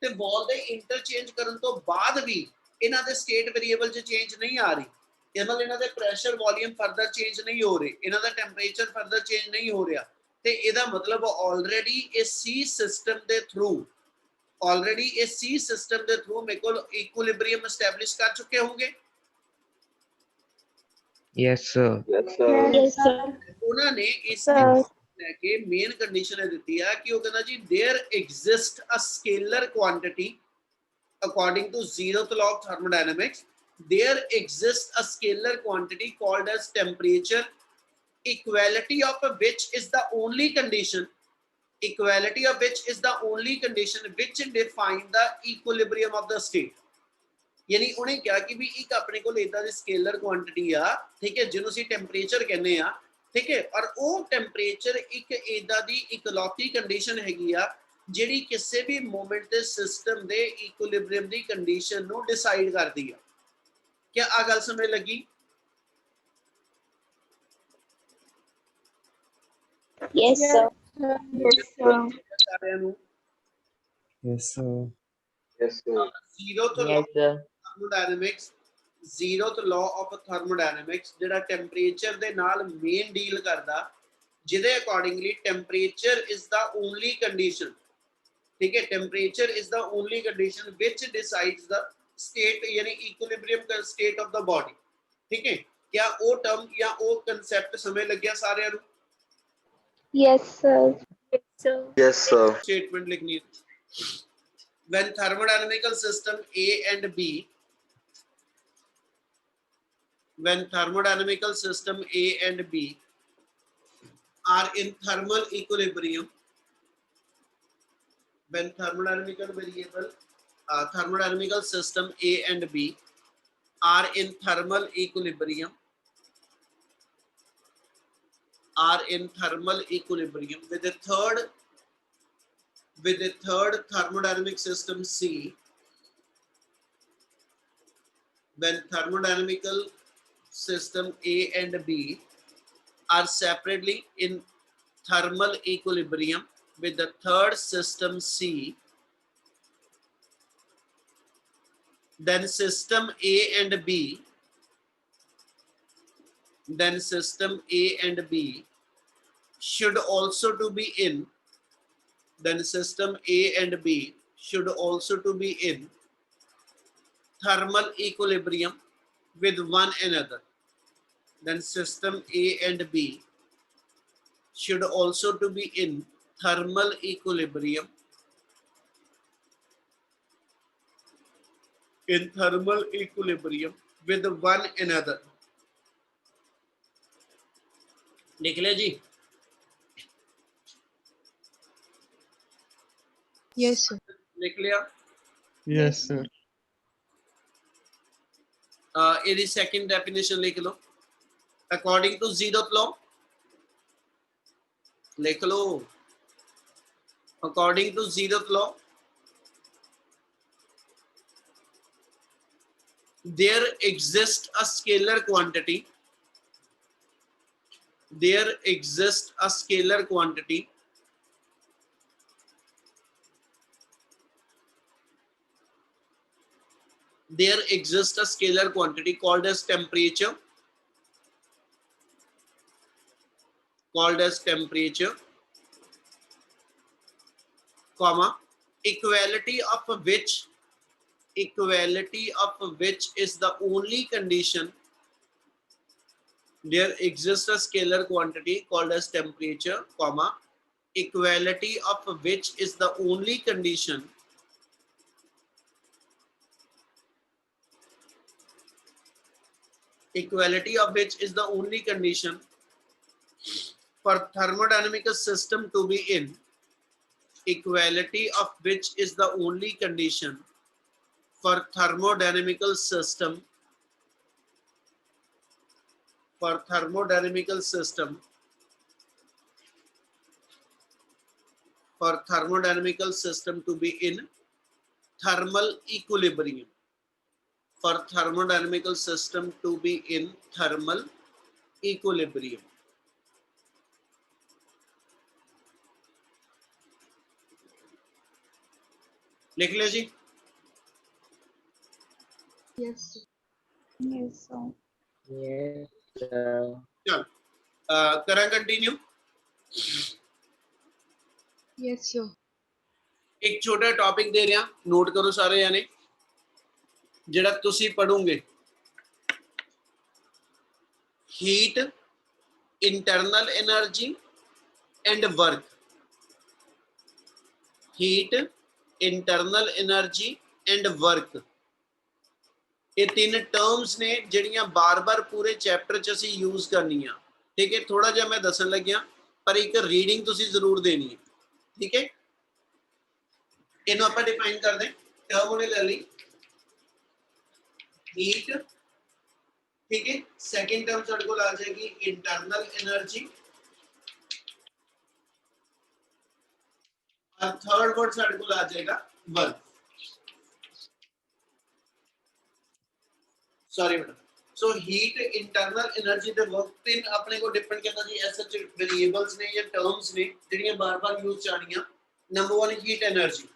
ਤੇ ਬਾਲ ਦੇ ਇੰਟਰਚੇਂਜ ਕਰਨ ਤੋਂ ਬਾਅਦ ਵੀ ਇਹਨਾਂ ਦੇ ਸਟੇਟ ਵੇਰੀਏਬਲ 'ਚ ਚੇਂਜ ਨਹੀਂ ਆ ਰਹੀ, ਇਹਨਾਂ ਦੇ ਪ੍ਰੈਸ਼ਰ ਵੋਲੀਅਮ ਫਰਦਰ ਚੇਂਜ ਨਹੀਂ ਹੋ ਰਹੇ, ਇਹਨਾਂ ਦਾ ਟੈਂਪਰੇਚਰ ਫਰਦਰ ਚੇਂਜ ਨਹੀਂ ਹੋ ਰਿਹਾ, ਤੇ ਇਹਦਾ ਮਤਲਬ ਆਲਰੇਡੀ ਇਹ ਸੀ ਸਿਸਟਮ ਦੇ ਥਰੂ ਮੇਰੇ ਕੋਲ ਇਕੁਇਲਿਬ੍ਰੀਅਮ ਐਸਟੈਬਲਿਸ਼ ਕਰ ਚੁੱਕੇ ਹੋਗੇ। Yes, sir. Yes, sir. Yes, sir. ਉਹਨਾਂ ਨੇ ਇਸ Sir. ਲੈ ਕੇ ਮੇਨ ਕੰਡੀਸ਼ਨ ਇਹ ਦਿੱਤੀ ਆ ਕਿ ਉਹ ਕਹਿੰਦਾ ਜੀ there exist a scalar quantity according to zeroth law of thermodynamics, there exists a scalar quantity called as temperature, equality of which is the only condition which define the equilibrium of the state। यानी उन्हें क्या कि भी एक अपने को इदा दी scalar quantity आ, ठीक है, जिन्हों सी टेंपरेचर कहने आ, ठीक है, और वो टेंपरेचर एक इदा दी इकलौती कंडीशन हैगी आ ਜਿਹੜੀ ਕਿਸੇ ਵੀ ਮੂਮੈਂਟ ਤੇ ਸਿਸਟਮ ਦੇ ਇਕੁਇਲਿਬ੍ਰੀਅਮ ਦੀ ਕੰਡੀਸ਼ਨ ਨੂੰ ਡਿਸਾਈਡ ਕਰਦੀ ਆ। ਕੀ ਆ ਗੱਲ ਸਮਝ ਲੱਗੀ? Yes, sir. Yes, sir. ਸਾਰਿਆਂ ਨੂੰ Yes, sir. Yes, sir. Zeroth law of thermodynamics, zeroth law of thermodynamics ਜਿਹੜਾ ਟੈਂਪਰੇਚਰ ਦੇ ਨਾਲ ਮੇਨ ਡੀਲ ਕਰਦਾ, ਜਿਹਦੇ accordingly temperature is the only condition, ठीक है, temperature is the only condition which decides the state यानी इक्विलिब्रियम का स्टेट ऑफ द बॉडी, ठीक है। क्या वो टर्म या वो कांसेप्ट समझ लग गया सारे नु? Yes, sir. Yes, sir. Yes, sir. Statement लिखनी है, when thermodynamical system A and B, when thermodynamical system A and B are in thermal equilibrium. When thermodynamical system A and B are in thermal equilibrium, with the third thermodynamic system C, when thermodynamical system A and B are separately in thermal equilibrium with the third system C, then system A and B should also to be in thermal equilibrium with one another. Then system A and B should also to be in thermal equilibrium with one another. लिख लिया जी? Yes, sir. लिख लिया? Yes, sir. ਇਹਦੀ second definition लिख लो. According to zeroth law, लिख लो. According to zeroth law, there exists a scalar quantity. There exists a scalar quantity called as temperature. Comma, equality of which is the only condition. There exists a scalar quantity called as temperature, comma, equality of which is the only condition for thermodynamic system to be in. Equality of which is the only condition for thermodynamical system to be in thermal equilibrium. For thermodynamical system to be in thermal equilibrium. लिख लिया जी? Yes, sir. Yes, sir. Yes, sir. चल करा continue. Yes, sir. एक छोटा topic दे रहा, note करो सारे जाने, जेड़ा तुसी पढ़ोगे. Heat, internal energy and work. Heat, internal energy and work, ये तीन टर्म्स ने जिहड़ियां बार-बार पूरे चैप्टर च असीं यूज करनियां. ठीक है, थोड़ा जिहा मैं दसन लग्या पर एक रीडिंग तुसीं जरूर देनी है. ठीक है, इन्हूं आपां डिफाइन कर दें. टर्म उन्हें ले ली हीट. ठीक है, सेकंड टर्म साडे कोल आ जाएगी इंटरनल एनर्जी और थर्ड वर्ड साडे कोल आ जाएगा वर्क. सॉरी बेटा. सो हीट, इंटरनल एनर्जी ते वर्क तीन अपने को डिपेंड करता जी ऐसे वेरिएबल्स ने या टर्म्स ने जिहड़ियां बार-बार यूज जानियां. Number 1 heat energy.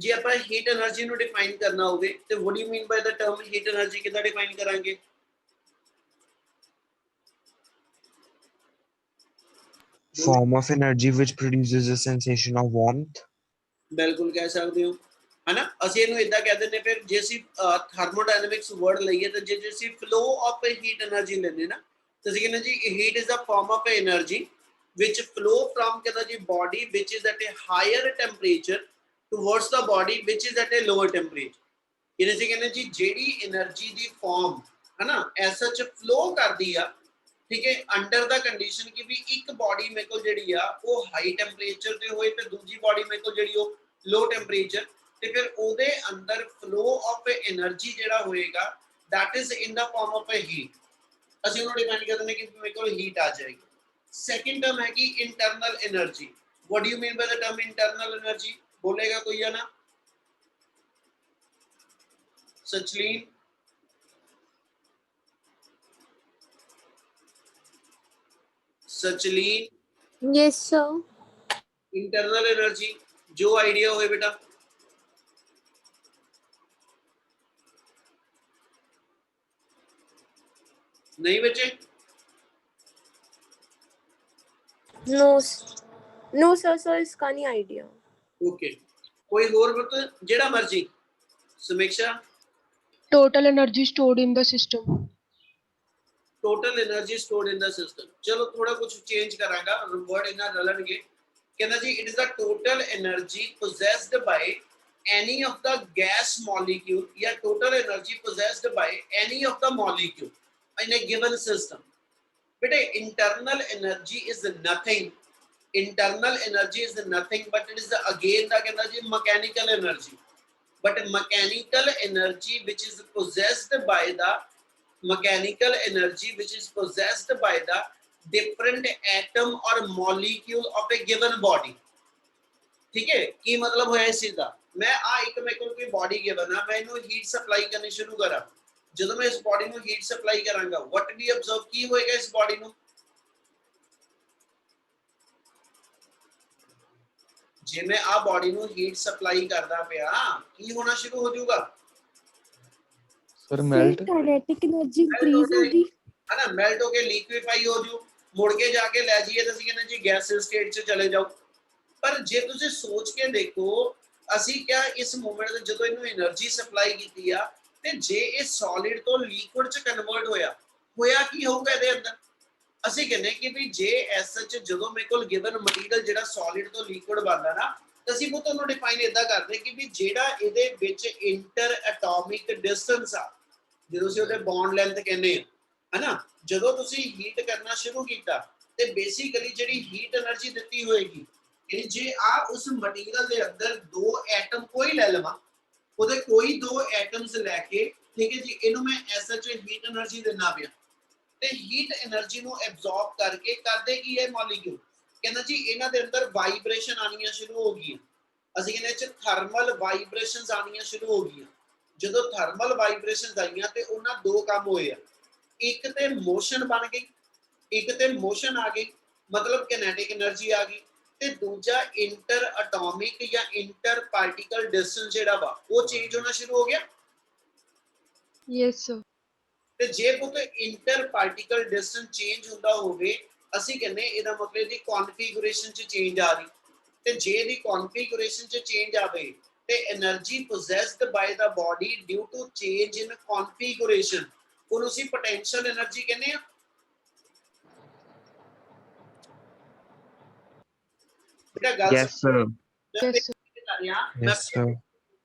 जी ਆਪਾਂ ਹੀਟ એનર્ਜੀ ਨੂੰ ਡਿਫਾਈਨ ਕਰਨਾ ਹੋਵੇ ਤੇ what do you mean by the term heat energy ਕਿਦਾਂ ਡਿਫਾਈਨ ਕਰਾਂਗੇ? Form of energy which produces a sensation of warmth. ਬਿਲਕੁਲ ਕਹਿ ਸਕਦੇ ਹੋ, ਹੈਨਾ. ਅਸੀਂ ਇਹਨੂੰ ਇਦਾਂ ਕਹਿ ਦਿੰਦੇ. ਫਿਰ ਜੇ ਅਸੀਂ ਥਰਮੋਡਾਇਨਾਮਿਕਸ ਵਰਡ ਲਈਏ ਤਾਂ ਜੇ ਅਸੀਂ ਫਲੋ ਆਫ ਹੀਟ એનર્ਜੀ ਲੈਂਦੇ ਨਾ ਤਾਂ ਅਸੀਂ ਕਹਿੰਦੇ ਜੀ heat is a form of energy which flow from कहता जी body which is at a higher temperature towards the body which is at a lower temperature. ਇਹਨੇ ਸੀ ਕਹਿੰਦੇ ਜੀ ਜਿਹੜੀ એનર્ਜੀ ਦੀ ਫਾਰਮ ਹੈ ਨਾ ਐਸ ਸੱਚ ਫਲੋ ਕਰਦੀ ਆ, ठीक है अंडर द कंडीशन कि भी एक बॉडी मेरे को ਜਿਹੜੀ ਆ ਉਹ ਹਾਈ ਟੈਂਪਰੇਚਰ ਤੇ ਹੋਏ ਤੇ ਦੂਜੀ ਬॉडी मेरे को ਜਿਹੜੀ ਉਹ ਲੋ ਟੈਂਪਰੇਚਰ ਤੇ ਫਿਰ ਉਹਦੇ ਅੰਦਰ ਫਲੋ ਆਫ એનર્ਜੀ ਜਿਹੜਾ ਹੋਏਗਾ that is in the form of a heat ਅਸੀਂ ਉਹਨੂੰ ਡਿਫਾਈਨ ਕਰ ਦਿੰਦੇ ਕਿ ਮੇਰੇ ਕੋਲ ਹੀਟ ਆ ਜਾਏਗੀ सेकंड टर्म है कि internal energy what do you mean by the term internal energy बोलेगा कोई है ना सचलीन सचलीन Yes, sir. इंटरनल एनर्जी जो आइडिया होए बेटा नहीं बच्चे No, no, sir, इसका नहीं आइडिया. ओके कोई और बता जेड़ा मर्जी समीक्षा Total energy stored in the system. Total energy stored in the system चलो थोड़ा कुछ चेंज करांगा वर्ड इना रलणगे कहना जी it is the total energy possessed by any of the gas molecule या total energy possessed by any of the molecule in a given system बेटे internal energy is nothing internal energy is nothing but it is again the कहना जी mechanical energy but mechanical energy which is possessed by the mechanical energy which is possessed by the different atom or molecule of a given body ठीक है की मतलब होया इस चीज दा मैं आ एक मेरे को कोई बॉडी गिवन है मैं इनु हीट सप्लाई करनी शुरू करा ਜਦੋਂ मैं इस बॉडी ਨੂੰ हीट सप्लाई करांगा व्हाट वी ऑब्जर्व की होएगा इस बॉडी ਨੂੰ ਜੇ ਮੈਂ ਆ ਬॉडी ਨੂੰ ਹੀਟ ਸਪਲਾਈ ਕਰਦਾ ਪਿਆ ਕੀ ਹੋਣਾ ਸ਼ੁਰੂ ਹੋ ਜਾਊਗਾ sir melt kinetic energy increase होगी. है ना मेल्ट होके लिक्विफाई हो जू मुड़ के जाके ले जाइए तो ਅਸੀਂ ਕਹਿੰਦੇ ਜੀ ਗੈਸਿਸ ਸਟੇਟ 'ਚ ਚਲੇ ਜਾਓ ਪਰ ਜੇ ਤੁਸੀਂ ਸੋਚ ਕੇ ਦੇਖੋ ਅਸੀਂ ਕਿਆ ਇਸ ਮੂਮੈਂਟ ਤੇ ਜਦੋਂ ਇਹਨੂੰ એનર્ਜੀ ਸਪਲਾਈ ਕੀਤੀ ਆ ਤੇ ਜੇ ਇਹ ਸੋਲਿਡ ਤੋਂ ਲਿਕੁਇਡ 'ਚ ਕਨਵਰਟ ਹੋਇਆ ਕੀ ਹੋਊਗਾ ਇਹਦੇ ਅੰਦਰ ਅਸੀਂ ਕਹਿੰਦੇ ਕਿ ਵੀ ਜੇ ਐਸਐਚ ਜਦੋਂ ਮੇਰੇ ਕੋਲ ਗਿਵਨ ਮਟੀਰੀਅਲ ਜਿਹੜਾ ਸੋਲਿਡ ਤੋਂ ਲਿਕੁਇਡ ਬਣਦਾ ਨਾ ਤਾਂ ਅਸੀਂ ਉਹ ਤੁਹਾਨੂੰ ਡਿਫਾਈਨ ਇਦਾਂ ਕਰਦੇ ਕਿ ਵੀ ਜਿਹੜਾ ਇਹਦੇ ਵਿੱਚ ਇੰਟਰ ਐਟੋਮਿਕ ਡਿਸਟੈਂਸ ਆ ਜਦੋਂ ਅਸੀਂ ਉਹਦੇ ਬੌਂਡ ਲੈਂਥ ਕਹਿੰਦੇ ਆ ਹੈਨਾ ਜਦੋਂ ਤੁਸੀਂ ਹੀਟ ਕਰਨਾ ਸ਼ੁਰੂ ਕੀਤਾ ਤੇ ਬੇਸਿਕਲੀ ਜਿਹੜੀ ਹੀਟ એનર્ਜੀ ਦਿੱਤੀ ਹੋਏਗੀ ਇਹ ਜੇ ਆ ਉਸ ਮਟੀਰੀਅਲ ਦੇ ਅੰਦਰ ਦੋ ਐਟਮ ਕੋਈ ਲੈ ਲਵਾਂ ਉਹਦੇ ਕੋਈ ਦੋ ਐਟਮਸ ਲੈ ਕੇ ਠੀਕ ਹੈ ਜੀ ਇਹਨੂੰ ਮੈਂ ਐਸਐਚ ਹੀਟ એનર્ਜੀ ਦੇਣਾ ਪਿਆ ਤੇ ਹੀਟ એનર્ਜੀ ਨੂੰ ਐਬਜ਼ੌਰਬ ਕਰਕੇ ਕਰਦੇ ਕੀ ਇਹ ਮੋਲੀਕਿਊਲ ਕਹਿੰਦਾ ਜੀ ਇਹਨਾਂ ਦੇ ਅੰਦਰ ਵਾਈਬ੍ਰੇਸ਼ਨ ਆਣੀਆਂ ਸ਼ੁਰੂ ਹੋ ਗਈਆਂ ਅਸੀਂ ਕਹਿੰਦੇ ਚ ਥਰਮਲ ਵਾਈਬ੍ਰੇਸ਼ਨਸ ਆਣੀਆਂ ਸ਼ੁਰੂ ਹੋ ਗਈਆਂ ਜਦੋਂ ਥਰਮਲ ਵਾਈਬ੍ਰੇਸ਼ਨਸ ਆਈਆਂ ਤੇ ਉਹਨਾਂ ਦੋ ਕੰਮ ਹੋਏ ਆ ਇੱਕ ਤੇ ਮੋਸ਼ਨ ਬਣ ਗਈ ਇੱਕ ਤੇ ਮੋਸ਼ਨ ਆ ਗਈ ਮਤਲਬ ਕਾਈਨੈਟਿਕ એનર્ਜੀ ਆ ਗਈ ਤੇ ਦੂਜਾ ਇੰਟਰ ਐਟੋਮਿਕ ਜਾਂ ਇੰਟਰ ਪਾਰਟੀਕਲ ਡਿਸਟੈਂਸ ਜਿਹੜਾ ਵਾ ਉਹ ਚੇਂਜ ਹੋਣਾ ਸ਼ੁਰੂ ਹੋ ਗਿਆ Yes, sir. ਤੇ ਜੇ ਪੁੱਤ ਇੰਟਰ ਪਾਰਟੀਕਲ ਡਿਸਟੈਂਸ ਚੇਂਜ ਹੁੰਦਾ ਹੋਵੇ ਅਸੀਂ ਕਹਿੰਦੇ ਇਹਦਾ ਮਤਲਬ ਦੀ ਕਨਫੀਗੂਰੇਸ਼ਨ ਚ ਚੇਂਜ ਆ ਰਹੀ ਤੇ ਜੇ ਇਹਦੀ ਕਨਫੀਗੂਰੇਸ਼ਨ ਚ ਚੇਂਜ ਆਵੇ ਤੇ energy possessed by the body due to change in configuration ਉਹਨੂੰ ਅਸੀਂ ਪੋਟੈਂਸ਼ੀਅਲ એનર્ਜੀ ਕਹਿੰਦੇ ਆ ਬੇਟਾ ਗੱਲ Yes, sir. Yes, sir. Yes, sir.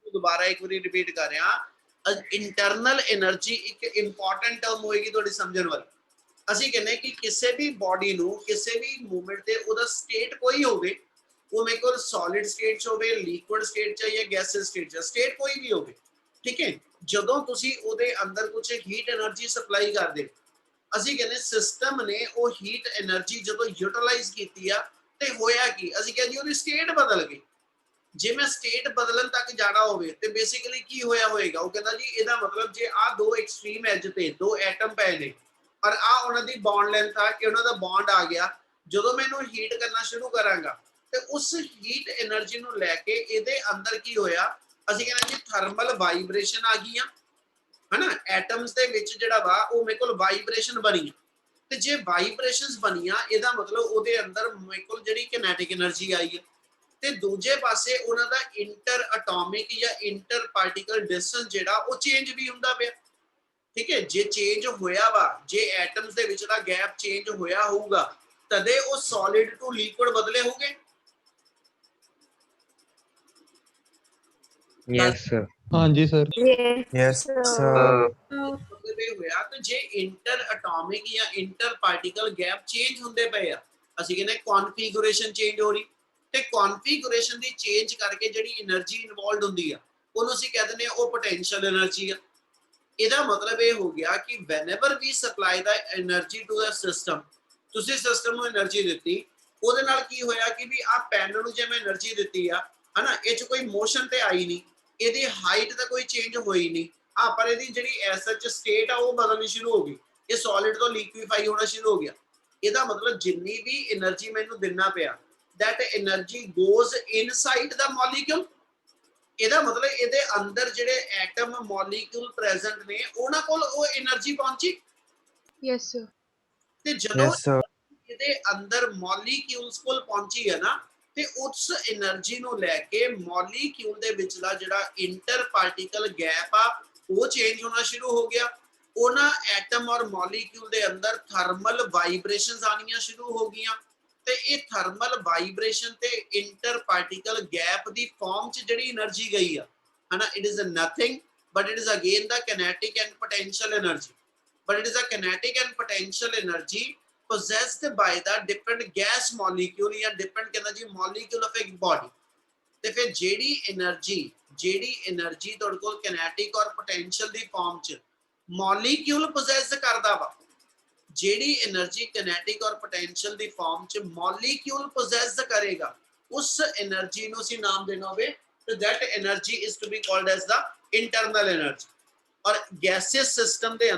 ਦੁਬਾਰਾ ਇੱਕ ਵਾਰੀ ਰਿਪੀਟ ਕਰ ਰਿਹਾ ਇੰਟਰਨਲ એનર્ਜੀ ਇੱਕ ਇੰਪੋਰਟੈਂਟ ਟਰਮ ਹੋਏਗੀ ਤੁਹਾਡੀ ਸਮਝਣ ਵਾਲੀ ਅਸੀਂ ਕਹਿੰਦੇ ਕਿ ਕਿਸੇ ਵੀ ਬਾਡੀ ਨੂੰ ਕਿਸੇ ਵੀ ਮੂਵਮੈਂਟ ਤੇ ਉਹਦਾ ਸਟੇਟ ਕੋਈ ਹੋਵੇ ਉਹ ਮੇਰੇ ਕੋਲ ਸੋਲਿਡ ਸਟੇਟ ਚ ਹੋਵੇ ਲਿਕੁਇਡ ਸਟੇਟ ਚ ਜਾਂ ਗੈਸਿਸ ਸਟੇਟ ਚ ਸਟੇਟ ਕੋਈ ਵੀ ਹੋਵੇ ਠੀਕ ਹੈ ਜਦੋਂ ਤੁਸੀਂ ਉਹਦੇ ਅੰਦਰ ਕੁਝ ਹੀਟ એનર્ਜੀ ਸਪਲਾਈ ਕਰਦੇ ਅਸੀਂ ਕਹਿੰਦੇ ਸਿਸਟਮ ਨੇ ਉਹ ਹੀਟ એનર્ਜੀ ਜਦੋਂ ਯੂਟਿਲਾਈਜ਼ ਕੀਤੀ ਆ ਤੇ ਹੋਇਆ ਕੀ ਅਸੀਂ ਕਹਿੰਦੇ ਜੀ ਉਹਦੀ ਸਟੇਟ ਬਦਲ ਗਈ ਜੇ ਮੈਂ ਸਟੇਟ ਬਦਲਣ ਤੱਕ ਜਾਣਾ ਹੋਵੇ ਤੇ ਬੇਸਿਕਲੀ ਕੀ ਹੋਇਆ ਹੋਏਗਾ ਉਹ ਕਹਿੰਦਾ ਜੀ ਇਹਦਾ ਮਤਲਬ ਜੇ ਆ ਦੋ ਐਕਸਟ੍ਰੀਮ ਐਜ ਤੇ ਦੋ ਐਟਮ ਪਏ ਨੇ ਪਰ ਆ ਉਹਨਾਂ ਦੀ ਬੌਂਡ ਲੈਂਥ ਆ ਕਿ ਉਹਨਾਂ ਦਾ ਬੌਂਡ ਆ ਗਿਆ ਜਦੋਂ ਮੈਂ ਇਹਨੂੰ ਹੀਟ ਕਰਨਾ ਸ਼ੁਰੂ ਕਰਾਂਗਾ ਤੇ ਉਸ ਹੀਟ એનર્ਜੀ ਨੂੰ ਲੈ ਕੇ ਇਹਦੇ ਅੰਦਰ ਕੀ ਹੋਇਆ ਅਸੀਂ ਕਹਿੰਦੇ ਜੀ ਥਰਮਲ ਵਾਈਬ੍ਰੇਸ਼ਨ ਆ ਗਈਆਂ ਹਨਾ ਐਟਮਸ ਦੇ ਵਿੱਚ ਜਿਹੜਾ ਵਾ ਉਹ ਮੇਰੇ ਕੋਲ ਵਾਈਬ੍ਰੇਸ਼ਨ ਬਣੀ ਤੇ ਜੇ ਵਾਈਬ੍ਰੇਸ਼ਨਸ ਬਣੀਆਂ ਇਹਦਾ ਮਤਲਬ ਉਹਦੇ ਅੰਦਰ ਮੇਰੇ ਕੋਲ ਜਿਹੜੀ ਕਾਈਨੈਟਿਕ એનર્ਜੀ ਆਈ ਹੈ ਤੇ ਦੂਜੇ ਪਾਸੇ ਉਹਨਾਂ ਦਾ ਇੰਟਰ ਐਟੋਮਿਕ ਜਾਂ ਇੰਟਰ ਪਾਰਟੀਕਲ ਡਿਸਟੈਂਸ ਜਿਹੜਾ ਉਹ ਚੇਂਜ ਵੀ ਹੁੰਦਾ ਪਿਆ ਠੀਕ ਹੈ ਜੇ ਚੇਂਜ ਹੋਇਆ ਵਾ ਜੇ ਐਟਮਸ ਦੇ ਵਿੱਚ ਦਾ ਗੈਪ ਚੇਂਜ ਹੋਇਆ ਹੋਊਗਾ ਤਦੇ ਉਹ ਸੋਲਿਡ ਟੂ ਲਿਕੁਇਡ ਬਦਲੇ ਹੋਗੇ Yes, sir. ਹਾਂਜੀ ਸਰ। Yes, sir. ਮਤਲਬ ਇਹ ਹੋਇਆ ਕਿ ਜੇ ਇੰਟਰ ਐਟੋਮਿਕ ਜਾਂ ਇੰਟਰ ਪਾਰਟੀਕਲ ਗੈਪ ਚੇਂਜ ਹੁੰਦੇ ਪਏ ਆ, ਅਸੀਂ ਕਹਿੰਦੇ ਕਨਫੀਗੂਰੇਸ਼ਨ ਚੇਂਜ ਹੋ ਰਹੀ, ਤੇ ਕਨਫੀਗੂਰੇਸ਼ਨ ਦੀ ਚੇਂਜ ਕਰਕੇ ਜਿਹੜੀ એનર્ਜੀ ਇਨਵੋਲਡ ਹੁੰਦੀ ਆ ਉਹਨੂੰ ਅਸੀਂ ਕਹਿ ਦਿੰਦੇ ਆ ਉਹ ਪੋਟੈਂਸ਼ੀਅਲ એનર્ਜੀ ਆ। ਇਹਦਾ ਮਤਲਬ ਇਹ ਹੋ ਗਿਆ ਕਿ whenever we supply the energy to the system, ਤੁਸੀਂ ਸਿਸਟਮ ਨੂੰ એનર્ਜੀ ਦਿੱਤੀ, ਉਹਦੇ ਨਾਲ ਕੀ ਹੋਇਆ ਕਿ ਵੀ ਆ ਪੈਨ ਨੂੰ ਜੇ ਮੈਂ એનર્ਜੀ ਦਿੱਤੀ ਆ ਹਨਾ, ਇਹ ਚ ਕੋਈ ਮੋਸ਼ਨ ਤੇ ਆਈ ਨਹੀਂ, ਇਹਦੀ ਹਾਈਟ ਦਾ ਕੋਈ ਚੇਂਜ ਹੋਈ ਨਹੀਂ, ਹਾਂ ਪਰ ਇਹਦੀ ਜਿਹੜੀ ਐਸਐਚ ਸਟੇਟ ਆ ਉਹ ਬਦਲਣੀ ਸ਼ੁਰੂ ਹੋ ਗਈ, ਇਹ ਸੋਲਿਡ ਤੋਂ ਲਿਕੁਇਫਾਈ ਹੋਣਾ ਸ਼ੁਰੂ ਹੋ ਗਿਆ। ਇਹਦਾ ਮਤਲਬ ਜਿੰਨੀ ਵੀ એનર્ਜੀ ਮੈਨੂੰ ਦੇਣਾ ਪਿਆ that energy goes inside the molecule, ਇਹਦਾ ਮਤਲਬ ਇਹਦੇ ਅੰਦਰ ਜਿਹੜੇ ਐਟਮ ਮੋਲੀਕਿਊਲ ਪ੍ਰੈਜ਼ੈਂਟ ਨੇ ਉਹਨਾਂ ਕੋਲ ਉਹ એનર્ਜੀ ਪਹੁੰਚੀ। Yes, sir. ਤੇ ਜਦੋਂ Yes, sir. ਇਹਦੇ ਅੰਦਰ ਮੋਲੀਕਿਊਲਸ ਕੋਲ ਪਹੁੰਚੀ ਹੈ ਨਾ, ਤੇ ਉਸ એનર્ਜੀ ਨੂੰ ਲੈ ਕੇ ਮੋਲੀਕਿਊਲ ਦੇ ਵਿਚਲਾ ਜਿਹੜਾ ਇੰਟਰ ਪਾਰਟੀਕਲ ਗੈਪ ਆ ਉਹ ਚੇਂਜ ਹੋਣਾ ਸ਼ੁਰੂ ਹੋ ਗਿਆ। ਉਹਨਾਂ ਐਟਮ ਔਰ ਮੋਲੀਕਿਊਲ ਦੇ ਅੰਦਰ ਥਰਮਲ ਵਾਈਬ੍ਰੇਸ਼ਨਸ ਆਉਣੀਆਂ ਸ਼ੁਰੂ ਹੋ ਗਈਆਂ, ਤੇ ਇਹ ਥਰਮਲ ਵਾਈਬ੍ਰੇਸ਼ਨ ਤੇ ਇੰਟਰ ਪਾਰਟੀਕਲ ਗੈਪ ਦੀ ਫਾਰਮ ਚ ਜਿਹੜੀ એનર્ਜੀ ਗਈ ਆ ਹਨਾ, it is nothing but it is again the kinetic and potential energy, but it is a kinetic and potential energy possessed by the different gas molecule या different कहना जी molecule of a body। ਤੇ ਫਿਰ ਜਿਹੜੀ energy ਤੁਹਾਡੇ ਕੋਲ kinetic ਔਰ potential ਦੀ farm ਚ molecule possess ਕਰਦਾ ਵਾ, ਜਿਹੜੀ એનર્ਜੀ kinetic ਔਰ potential ਦੀ ਫਾਰਮ ਚ molecule possess ਕਰੇਗਾ, ਉਸ એનર્ਜੀ ਨੂੰ ਅਸੀਂ ਨਾਮ ਦੇਣਾ ਹੋਵੇ ਤੇ that energy is to be called as the internal energy। ਔਰ ਗੈਸੀਅਸ ਸਿਸਟਮ ਦੇ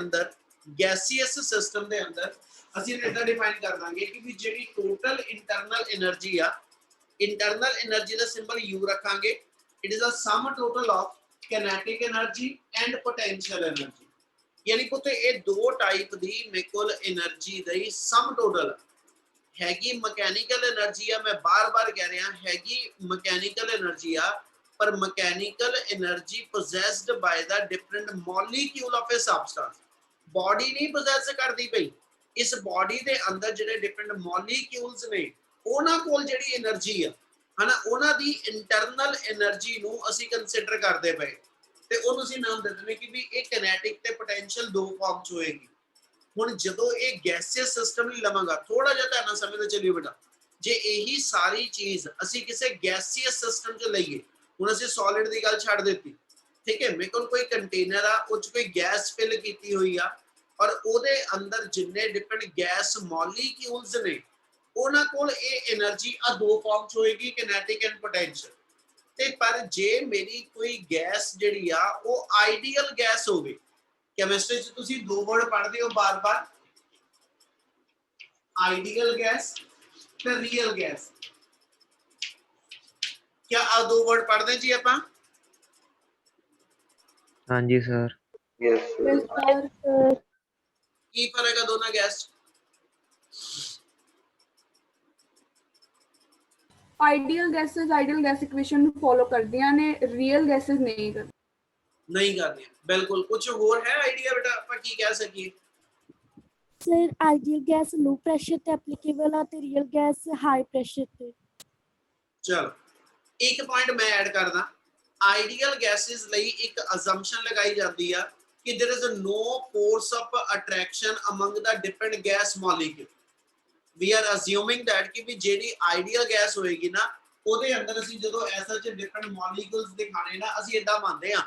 ਅੰਦਰ ਅਸੀਂ ਇਹਦਾ ਡਿਫਾਈਨ ਕਰ ਦਾਂਗੇ ਕਿ ਵੀ ਜਿਹੜੀ ਟੋਟਲ ਇੰਟਰਨਲ એનર્ਜੀ ਆ, ਇੰਟਰਨਲ એનર્ਜੀ ਦਾ ਸਿੰਬਲ ਯੂ ਰੱਖਾਂਗੇ, it is a sum total of kinetic energy and potential energy, ਯਾਨੀ ਕਿ ਉੱਤੇ ਇਹ ਦੋ ਟਾਈਪ ਦੀ ਮੇਰੇ ਕੋਲ એનર્ਜੀ ਦੀ ਸਮ ਟੋਟਲ ਹੈਗੀ। ਮਕੈਨੀਕਲ એનર્ਜੀ ਆ, ਮੈਂ ਬਾਰ-ਬਾਰ ਕਹਿ ਰਿਹਾ ਹੈਗੀ ਮਕੈਨੀਕਲ એનર્ਜੀ ਆ, ਪਰ mechanical energy possessed by the different molecule of a substance, body ਨਹੀਂ possess ਕਰਦੀ ਪਈ, ਇਸ body ਦੇ ਅੰਦਰ ਜਿਹੜੇ different molecules ਨੇ ਉਹਨਾਂ ਕੋਲ ਜਿਹੜੀ એનર્ਜੀ ਆ ਹਨਾ, ਉਹਨਾਂ ਦੀ internal energy ਨੂੰ ਅਸੀਂ ਕੰਸੀਡਰ ਕਰਦੇ ਪਏ, ਤੇ ਉਹਨੂੰ ਅਸੀਂ ਨਾਮ ਦੇ ਦਿੰਦੇ ਕਿ ਵੀ ਇਹ kinetic ਤੇ potential ਦੋ ਫਾਰਮ ਚ ਹੋਏਗੀ। ਹੁਣ ਜਦੋਂ ਇਹ ਗੈਸੀਅਸ ਸਿਸਟਮ ਲਈ ਲਵਾਂਗਾ, ਥੋੜਾ ਜਿਹਾ ਧਿਆਨ ਨਾਲ ਸਮਝਦੇ ਚੱਲਿਓ ਬੇਟਾ, ਜੇ ਇਹੀ ਸਾਰੀ ਚੀਜ਼ ਅਸੀਂ ਕਿਸੇ ਗੈਸੀਅਸ ਸਿਸਟਮ ਚ ਲਈਏ, ਹੁਣ ਅਸੀਂ ਸੋਲਿਡ ਦੀ ਗੱਲ ਛੱਡ ਦਿੱਤੀ, ਠੀਕ ਹੈ, ਮੇਰੇ ਕੋਲ ਕੋਈ ਕੰਟੇਨਰ ਆ, ਉਹ ਚ ਕੋਈ ਗੈਸ ਫਿਲ ਕੀਤੀ ਹੋਈ ਆ, ਔਰ ਉਹਦੇ ਅੰਦਰ ਜਿੰਨੇ ਡਿਫਰੈਂਟ ਗੈਸ ਮੋਲੀਕਿਊਲਸ ਨੇ ਉਹਨਾਂ ਕੋਲ ਇਹ એનર્ਜੀ ਆ ਦੋ ਫਾਰਮ ਚ ਹੋਏਗੀ, kinetic and potential। ਤੇ ਪਰ ਜੇ ਮੇਰੀ ਕੋਈ ਗੈਸ ਜਿਹੜੀ ਆ ਉਹ ਆਈਡੀਅਲ ਗੈਸ ਹੋਵੇ, ਕੈਮਿਸਟਰੀ ਚ ਤੁਸੀਂ ਦੋ ਵਰਡ ਪੜ੍ਹਦੇ ਹੋ ਬਾਰ-ਬਾਰ, ਆਈਡੀਅਲ ਗੈਸ ਤੇ ਰੀਅਲ ਗੈਸ। क्या आप दो वर्ड पढ़ दें जी अपा? हाँ जी सर। Yes, sir. की फर्क है दोनों gas? Ideal gases ideal gas equation ਨੂੰ ਫੋਲੋ ਕਰਦੀਆਂ ਨੇ, ਰੀਅਲ ਗੈਸਸ ਨਹੀਂ ਕਰਦੀਆਂ। नहीं करते हैं, बिल्कुल। कुछ और है आइडिया बेटा अपा की कह सकिए? ਸਰ ਆਈਡੀਅਲ ਗੈਸ ਲੋ ਪ੍ਰੈਸ਼ਰ ਤੇ ਐਪਲੀਕੇਬਲ ਆ ਤੇ ਰੀਅਲ ਗੈਸ ਹਾਈ ਪ੍ਰੈਸ਼ਰ ਤੇ। चलो एक पॉइंट मैं ऐड करदा, आइडियल गैसेस ਲਈ ਇੱਕ assumption ਲਗਾਈ ਜਾਂਦੀ ਆ ਕਿ there is no force of attraction among the different gas molecule। we are assuming that ਕਿ ਵੀ ਜਿਹੜੀ ਆਈਡੀਅਲ ਗੈਸ ਹੋਏਗੀ ਨਾ, ਉਹਦੇ ਅੰਦਰ ਅਸੀਂ ਜਦੋਂ ਐਸਾ ਚ different molecules ਦਿਖਾਣੇ ਨਾ, ਅਸੀਂ ਇਦਾਂ ਮੰਨਦੇ ਆ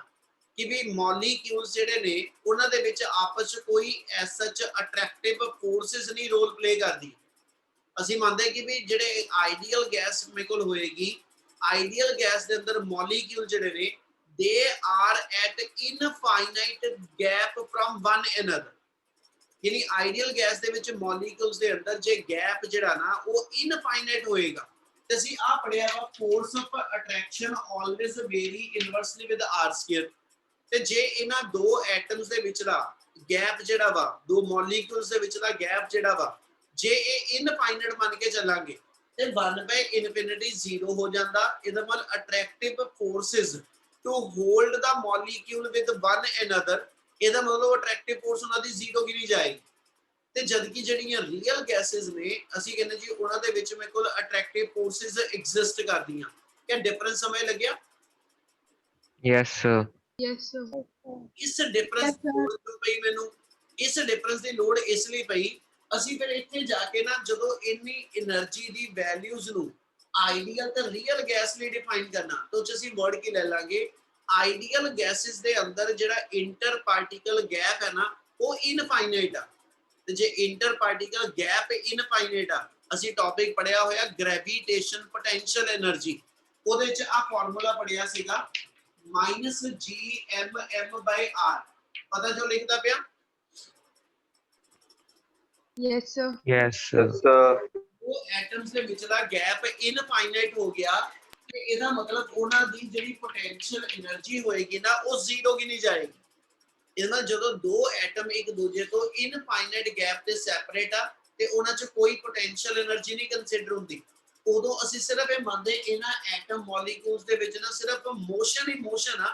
ਕਿ ਵੀ molecules ਜਿਹੜੇ ਨੇ ਉਹਨਾਂ ਦੇ ਵਿੱਚ ਆਪਸ ਚ ਕੋਈ ਐਸਾ ਚ ਅਟਰੈਕਟਿਵ ਫੋਰਸਸ ਨਹੀਂ ਰੋਲ ਪਲੇ ਕਰਦੀ। ਅਸੀਂ ਮੰਨਦੇ ਕਿ ਵੀ ਜਿਹੜੇ ਆਈਡੀਅਲ ਗੈਸ ਮੇਰੇ ਕੋਲ ਹੋਏਗੀ, ਆਈਡੀਅਲ ਗੈਸ ਦੇ ਅੰਦਰ ਮੋਲੀਕਿਊਲ ਜਿਹੜੇ ਨੇ they are at infinite gap from one another, ਯਾਨੀ ਆਈਡੀਅਲ ਗੈਸ ਦੇ ਵਿੱਚ ਮੋਲੀਕਿਊਲਸ ਦੇ ਅੰਦਰ ਜੇ ਗੈਪ ਜਿਹੜਾ ਨਾ ਉਹ ਇਨਫਾਈਨਾਈਟ ਹੋਏਗਾ, ਤੇ ਅਸੀਂ ਆ ਪੜਿਆ ਵਾ force of attraction always vary inversely with r square. ਤੇ ਜੇ ਇਹਨਾਂ ਦੋ ਐਟਮਸ ਦੇ ਵਿਚਲਾ ਗੈਪ ਜਿਹੜਾ ਵਾ, ਦੋ ਮੋਲੀਕਿਊਲਸ ਦੇ ਵਿਚਲਾ ਗੈਪ ਜਿਹੜਾ ਵਾ, ਜੇ ਇਹ ਇਨਫਾਈਨਾਈਟ ਮੰਨ ਕੇ ਚੱਲਾਂਗੇ ਤੇ 1/infinity 0 ਹੋ ਜਾਂਦਾ। ਇਹਦਾ ਮਤਲਬ attractive forces to hold the molecule with one another, ਇਹਦਾ ਮਤਲਬ ਅਟਰੈਕਟਿਵ ਫੋਰਸ ਉਹਨਾਂ ਦੀ 0 ਗਿਣੀ ਜਾਏਗੀ। ਤੇ ਜਦਕਿ ਜਿਹੜੀਆਂ ਰੀਅਲ ਗੈਸਸ ਨੇ, ਅਸੀਂ ਕਹਿੰਦੇ ਜੀ ਉਹਨਾਂ ਦੇ ਵਿੱਚ ਮੇਰੇ ਕੋਲ ਅਟਰੈਕਟਿਵ ਫੋਰਸਸ ਐਗਜ਼ਿਸਟ ਕਰਦੀਆਂ। ਕਿ ਡਿਫਰੈਂਸ ਸਮਝ ਲੱਗਿਆ? Yes, sir. Yes, sir. ਇਸ ਡਿਫਰੈਂਸ Yes, ਦੀ sir. ਲੋੜ ਕਿਉਂ ਪਈ ਮੈਨੂੰ? ਇਸ ਡਿਫਰੈਂਸ ਦੀ ਲੋੜ ਇਸ ਲਈ ਪਈ, ਅਸੀਂ ਫਿਰ ਇੱਥੇ ਜਾ ਕੇ ਨਾ ਜਦੋਂ ਇੰਨੀ એનર્ਜੀ ਦੀ ਵੈਲਿਊਜ਼ ਨੂੰ ਆਈਡੀਅਲ ਤੇ ਰੀਅਲ ਗੈਸ ਲਈ ਡਿਫਾਈਨ ਕਰਨਾ ਤਾਂ ਉਹ 'ਚ ਅਸੀਂ ਵਰਡ ਕੀ ਲੈ ਲਾਂਗੇ? ਆਈਡੀਅਲ ਗੈਸਿਸ ਦੇ ਅੰਦਰ ਜਿਹੜਾ ਇੰਟਰ ਪਾਰਟੀਕਲ ਗੈਪ ਹੈ ਨਾ ਉਹ ਇਨਫਾਈਨਾਈਟ ਆ, ਤੇ ਜੇ ਇੰਟਰ ਪਾਰਟੀਕਲ ਗੈਪ ਇਨਫਾਈਨਾਈਟ ਆ, ਅਸੀਂ ਟੌਪਿਕ ਪੜਿਆ ਹੋਇਆ ਗ੍ਰੈਵੀਟੇਸ਼ਨ ਪੋਟੈਂਸ਼ੀਅਲ એનર્ਜੀ, ਉਹਦੇ 'ਚ ਆ ਫਾਰਮੂਲਾ ਪੜਿਆ ਸੀਗਾ -gmm/r, ਪਤਾ ਜੋ ਲਿਖਦਾ ਪਿਆ? Yes, sir. Yes, sir. ਉਹ ਐਟਮਸ ਦੇ ਵਿਚਲਾ ਗੈਪ ਇਨਫਾਈਨਾਈਟ ਹੋ ਗਿਆ, ਤੇ ਇਹਦਾ ਮਤਲਬ ਉਹਨਾਂ ਦੀ ਜਿਹੜੀ ਪੋਟੈਂਸ਼ੀਅਲ એનર્ਜੀ ਹੋਏਗੀ ਨਾ ਉਹ ਜ਼ੀਰੋ ਕੀ ਨਹੀਂ ਜਾਏਗੀ। ਇਹਦਾ ਜਦੋਂ ਦੋ ਐਟਮ ਇੱਕ ਦੂਜੇ ਤੋਂ ਇਨਫਾਈਨਾਈਟ ਗੈਪ ਤੇ ਸੈਪਰੇਟ ਆ ਤੇ ਉਹਨਾਂ 'ਚ ਕੋਈ ਪੋਟੈਂਸ਼ੀਅਲ એનર્ਜੀ ਨਹੀਂ ਕੰਸੀਡਰ ਹੁੰਦੀ, ਉਦੋਂ ਅਸੀਂ ਸਿਰਫ ਇਹ ਮੰਨਦੇ ਇਹਨਾਂ ਐਟਮ ਮੋਲੀਕਿਊਲਸ ਦੇ ਵਿੱਚ ਨਾ ਸਿਰਫ ਮੋਸ਼ਨ ਹੀ ਮੋਸ਼ਨ ਆ,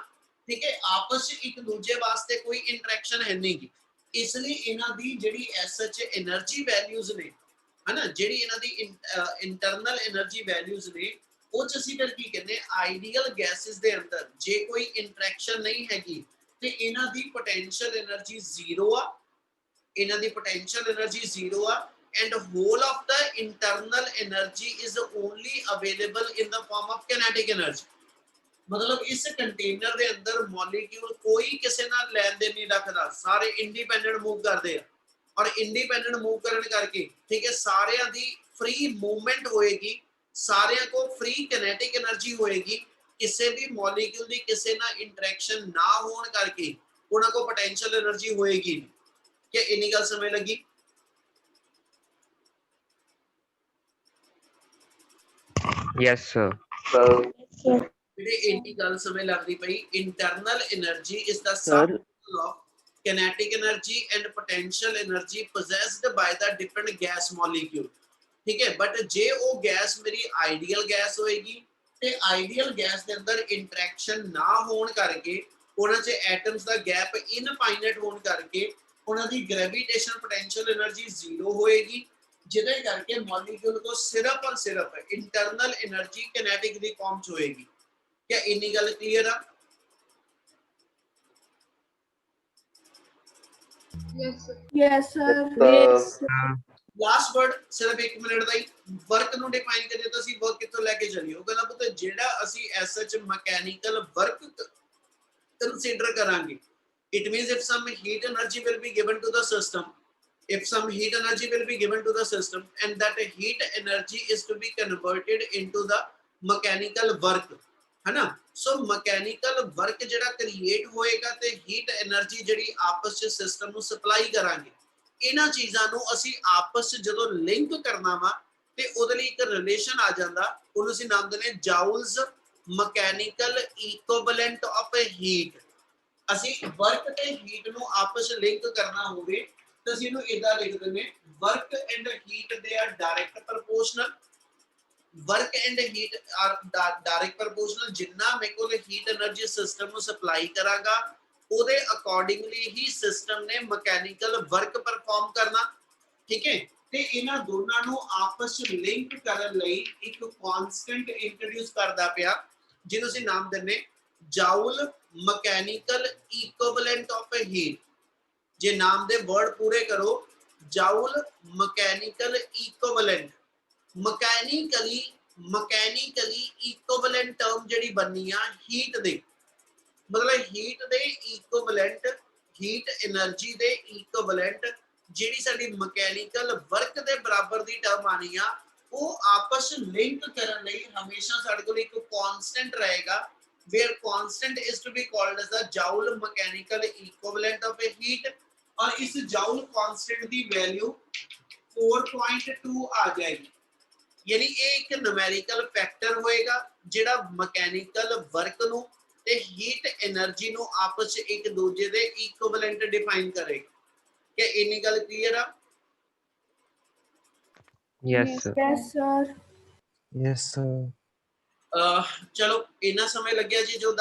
ਠੀਕ ਹੈ, ਆਪਸ 'ਚ ਇੱਕ ਦੂਜੇ ਵਾਸਤੇ ਕੋਈ ਇੰਟਰੈਕਸ਼ਨ ਹੈ ਨਹੀਂ ਗੀ। ਇਸ ਲਈ ਇਹਨਾਂ ਦੀ ਜਿਹੜੀ ਐਸਐਚ એનર્ਜੀ ਵੈਲਿਊਜ਼ ਨੇ, ਹਨਾ, ਜਿਹੜੀ ਇਹਨਾਂ ਦੀ ਇੰਟਰਨਲ એનર્ਜੀ ਵੈਲਿਊਜ਼ ਨੇ, ਉਹ 'ਚ ਅਸੀਂ ਫਿਰ ਕੀ ਕਹਿੰਦੇ, ਆਈਡੀਅਲ ਗੈਸਿਸ ਦੇ ਅੰਦਰ ਜੇ ਕੋਈ ਇੰਟਰੈਕਸ਼ਨ ਨਹੀਂ ਹੈਗੀ ਤੇ ਇਹਨਾਂ ਦੀ ਪੋਟੈਂਸ਼ੀਅਲ એનર્ਜੀ ਜ਼ੀਰੋ ਆ, ਇਹਨਾਂ ਦੀ ਪੋਟੈਂਸ਼ੀਅਲ એનર્ਜੀ ਜ਼ੀਰੋ ਆ, and whole of the internal energy is only available in the form of kinetic energy। मतलब इस कंटेनर ਦੇ ਅੰਦਰ ਮੋਲੀਕਿਊਲ ਕੋਈ ਕਿਸੇ ਨਾਲ ਲੈਣ ਦੇਣ ਨਹੀਂ ਰੱਖਦਾ, ਸਾਰੇ ਇੰਡੀਪੈਂਡੈਂਟ ਮੂਵ ਕਰਦੇ ਆ, ਔਰ ਇੰਡੀਪੈਂਡੈਂਟ ਮੂਵ ਕਰਨ ਕਰਕੇ, ਠੀਕ ਹੈ, ਸਾਰਿਆਂ ਦੀ ਫ੍ਰੀ ਮੂਵਮੈਂਟ ਹੋਏਗੀ, ਸਾਰਿਆਂ ਕੋ ਫ੍ਰੀ ਕਿਨੇਟਿਕ એનર્ਜੀ ਹੋਏਗੀ, ਕਿਸੇ ਵੀ ਮੋਲੀਕਿਊਲ ਦੀ ਕਿਸੇ ਨਾਲ ਇੰਟਰੈਕਸ਼ਨ ਨਾ ਹੋਣ ਕਰਕੇ ਉਹਨਾਂ ਕੋ ਪੋਟੈਂਸ਼ੀਅਲ એનર્ਜੀ ਹੋਏਗੀ। ਕਿ ਇੰਨੀ ਗੱਲ ਸਮਝ ਲੱਗੀ? Yes, sir. ਜਿਹੜੇ ਇੰਨੀ ਗੱਲ ਸਮਝ ਲੱਗਦੀ ਪਈ, internal energy is the sum of kinetic energy and potential energy possessed by the different gas molecule, ठीक है। बट जे वो गैस मेरी आइडियल गैस होएगी ते आइडियल गैस के अंदर इंटरैक्शन ना होने करके उन्हां च एटम्स दा गैप इनफाइनाइट होने करके उन्हां दी ग्रेविटेशन पोटेंशियल एनर्जी जीरो होएगी, जिदे करके मॉलिक्यूल को सिर्फ और सिर्फ internal energy kinetic the form च होएगी। क्या इन्नी गल क्लियर है? Yes, sir. Yes, sir. Last word ਸਿਰਫ 1 ਮਿੰਟ ਦਾ ਹੀ, ਵਰਕ ਨੂੰ ਡਿਫਾਈਨ ਕਰੀਏ ਤਾਂ ਅਸੀਂ ਵਰਕ ਕਿੱਥੋਂ ਲੈ ਕੇ ਚੱਲੀਏ? ਉਹ ਕਹਿੰਦਾ ਪੁੱਤ ਜਿਹੜਾ ਅਸੀਂ ਐਸਐਚ ਮਕੈਨੀਕਲ ਵਰਕ ਕੰਸੀਡਰ ਕਰਾਂਗੇ, it means if some heat energy will be given to the system, if some heat energy will be given to the system and that heat energy is to be converted into the mechanical work, है ना। सो mechanical work ਜਿਹੜਾ create ਹੋਏਗਾ ਤੇ heat energy ਜਿਹੜੀ ਆਪਸ ਚ system ਨੂੰ supply ਕਰਾਂਗੇ, ਇਹਨਾਂ ਚੀਜ਼ਾਂ ਨੂੰ ਅਸੀਂ ਆਪਸ ਚ ਜਦੋਂ ਲਿੰਕ ਕਰਨਾ ਵਾ ਤੇ ਉਹਦੇ ਲਈ ਇੱਕ ਰਿਲੇਸ਼ਨ ਆ ਜਾਂਦਾ, ਉਹਨੂੰ ਅਸੀਂ ਨਾਮ ਦਿੰਦੇ ਜਾਊਲਸ ਮਕੈਨੀਕਲ ਇਕੁਇਵਲੈਂਟ ਆਫ ਹੀਟ। ਅਸੀਂ ਵਰਕ ਤੇ ਹੀਟ ਨੂੰ ਆਪਸ ਲਿੰਕ ਕਰਨਾ ਹੋਵੇ ਤਾਂ ਅਸੀਂ ਇਹਨੂੰ ਇਦਾਂ ਲਿਖ ਦਿੰਦੇ, ਵਰਕ ਐਂਡ ਹੀਟ ਦੇ are direct proportional, work and heat are direct proportional, ਜਿੰਨਾ ਮੇਰੇ ਕੋਲ ਹੀਟ એનર્ਜੀ ਸਿਸਟਮ ਨੂੰ ਸਪਲਾਈ ਕਰਾਂਗਾ ਉਹਦੇ ਅਕੋਰਡਿੰਗਲੀ ਹੀ ਸਿਸਟਮ ਨੇ ਮਕੈਨੀਕਲ ਵਰਕ ਪਰਫਾਰਮ ਕਰਨਾ, ਠੀਕ ਹੈ। ਤੇ ਇਹਨਾਂ ਦੋਨਾਂ ਨੂੰ ਆਪਸ ਵਿੱਚ ਲਿੰਕ ਕਰਨ ਲਈ ਇੱਕ ਕਨਸਟੈਂਟ ਇੰਟਰੋਡਿਊਸ ਕਰਦਾ ਪਿਆ, ਜਿਹਨੂੰ ਅਸੀਂ ਨਾਮ ਦਿੰਨੇ ਜਾਊਲ ਮਕੈਨੀਕਲ ਇਕੁਇਵਲੈਂਟ ਆਫ ਹੀਟ। ਜੇ ਨਾਮ ਦੇ ਵਰਡ ਪੂਰੇ ਕਰੋ, ਜਾਊਲ ਮਕੈਨੀਕਲ ਇਕੁਇਵਲੈਂਟ, ਮਕੈਨੀਕਲੀ ਇਕੁਇਵਲੈਂਟ ਟਰਮ ਜਿਹੜੀ ਬਣਨੀ ਆ ਹੀਟ ਦੇ, मतलब हीट दे इक्विवेलेंट, हीट एनर्जी दे इक्विवेलेंट ਜਿਹੜੀ ਸਾਡੀ ਮਕੈਨੀਕਲ ਵਰਕ ਦੇ ਬਰਾਬਰ ਦੀ ਟਰਮ ਆਣੀ ਆ, ਉਹ ਆਪਸ ਲਿੰਕ ਕਰਨ ਲਈ ਹਮੇਸ਼ਾ ਸਾਡੇ ਕੋਲ ਇੱਕ ਕਾਂਸਟੈਂਟ ਰਹੇਗਾ, where constant is to be called as the joule mechanical equivalent of a heat, और इस joule constant ਦੀ ਵੈਲਿਊ 4.2 ਆ ਜਾਏਗੀ। यानी एक न्यूमेरिकल फैक्टर होएगा ਜਿਹੜਾ ਮਕੈਨੀਕਲ ਵਰਕ ਨੂੰ ਤੇ ਹੀਟ એનર્ਜੀ ਨੂੰ ਆਪਸ ਵਿੱਚ ਇੱਕ ਦੂਜੇ ਦੇ ਇਕੁਇਵਲੈਂਟ ਡਿਫਾਈਨ ਕਰੇਗਾ। ਕਿ ਇੰਨੀ ਗੱਲ ਕਲੀਅਰ ਆ? Yes, sir. Yes, sir. Yes, sir. ਚਲੋ ਇੰਨਾ ਸਮੇਂ ਲੱਗਿਆ ਜੀ ਜੋ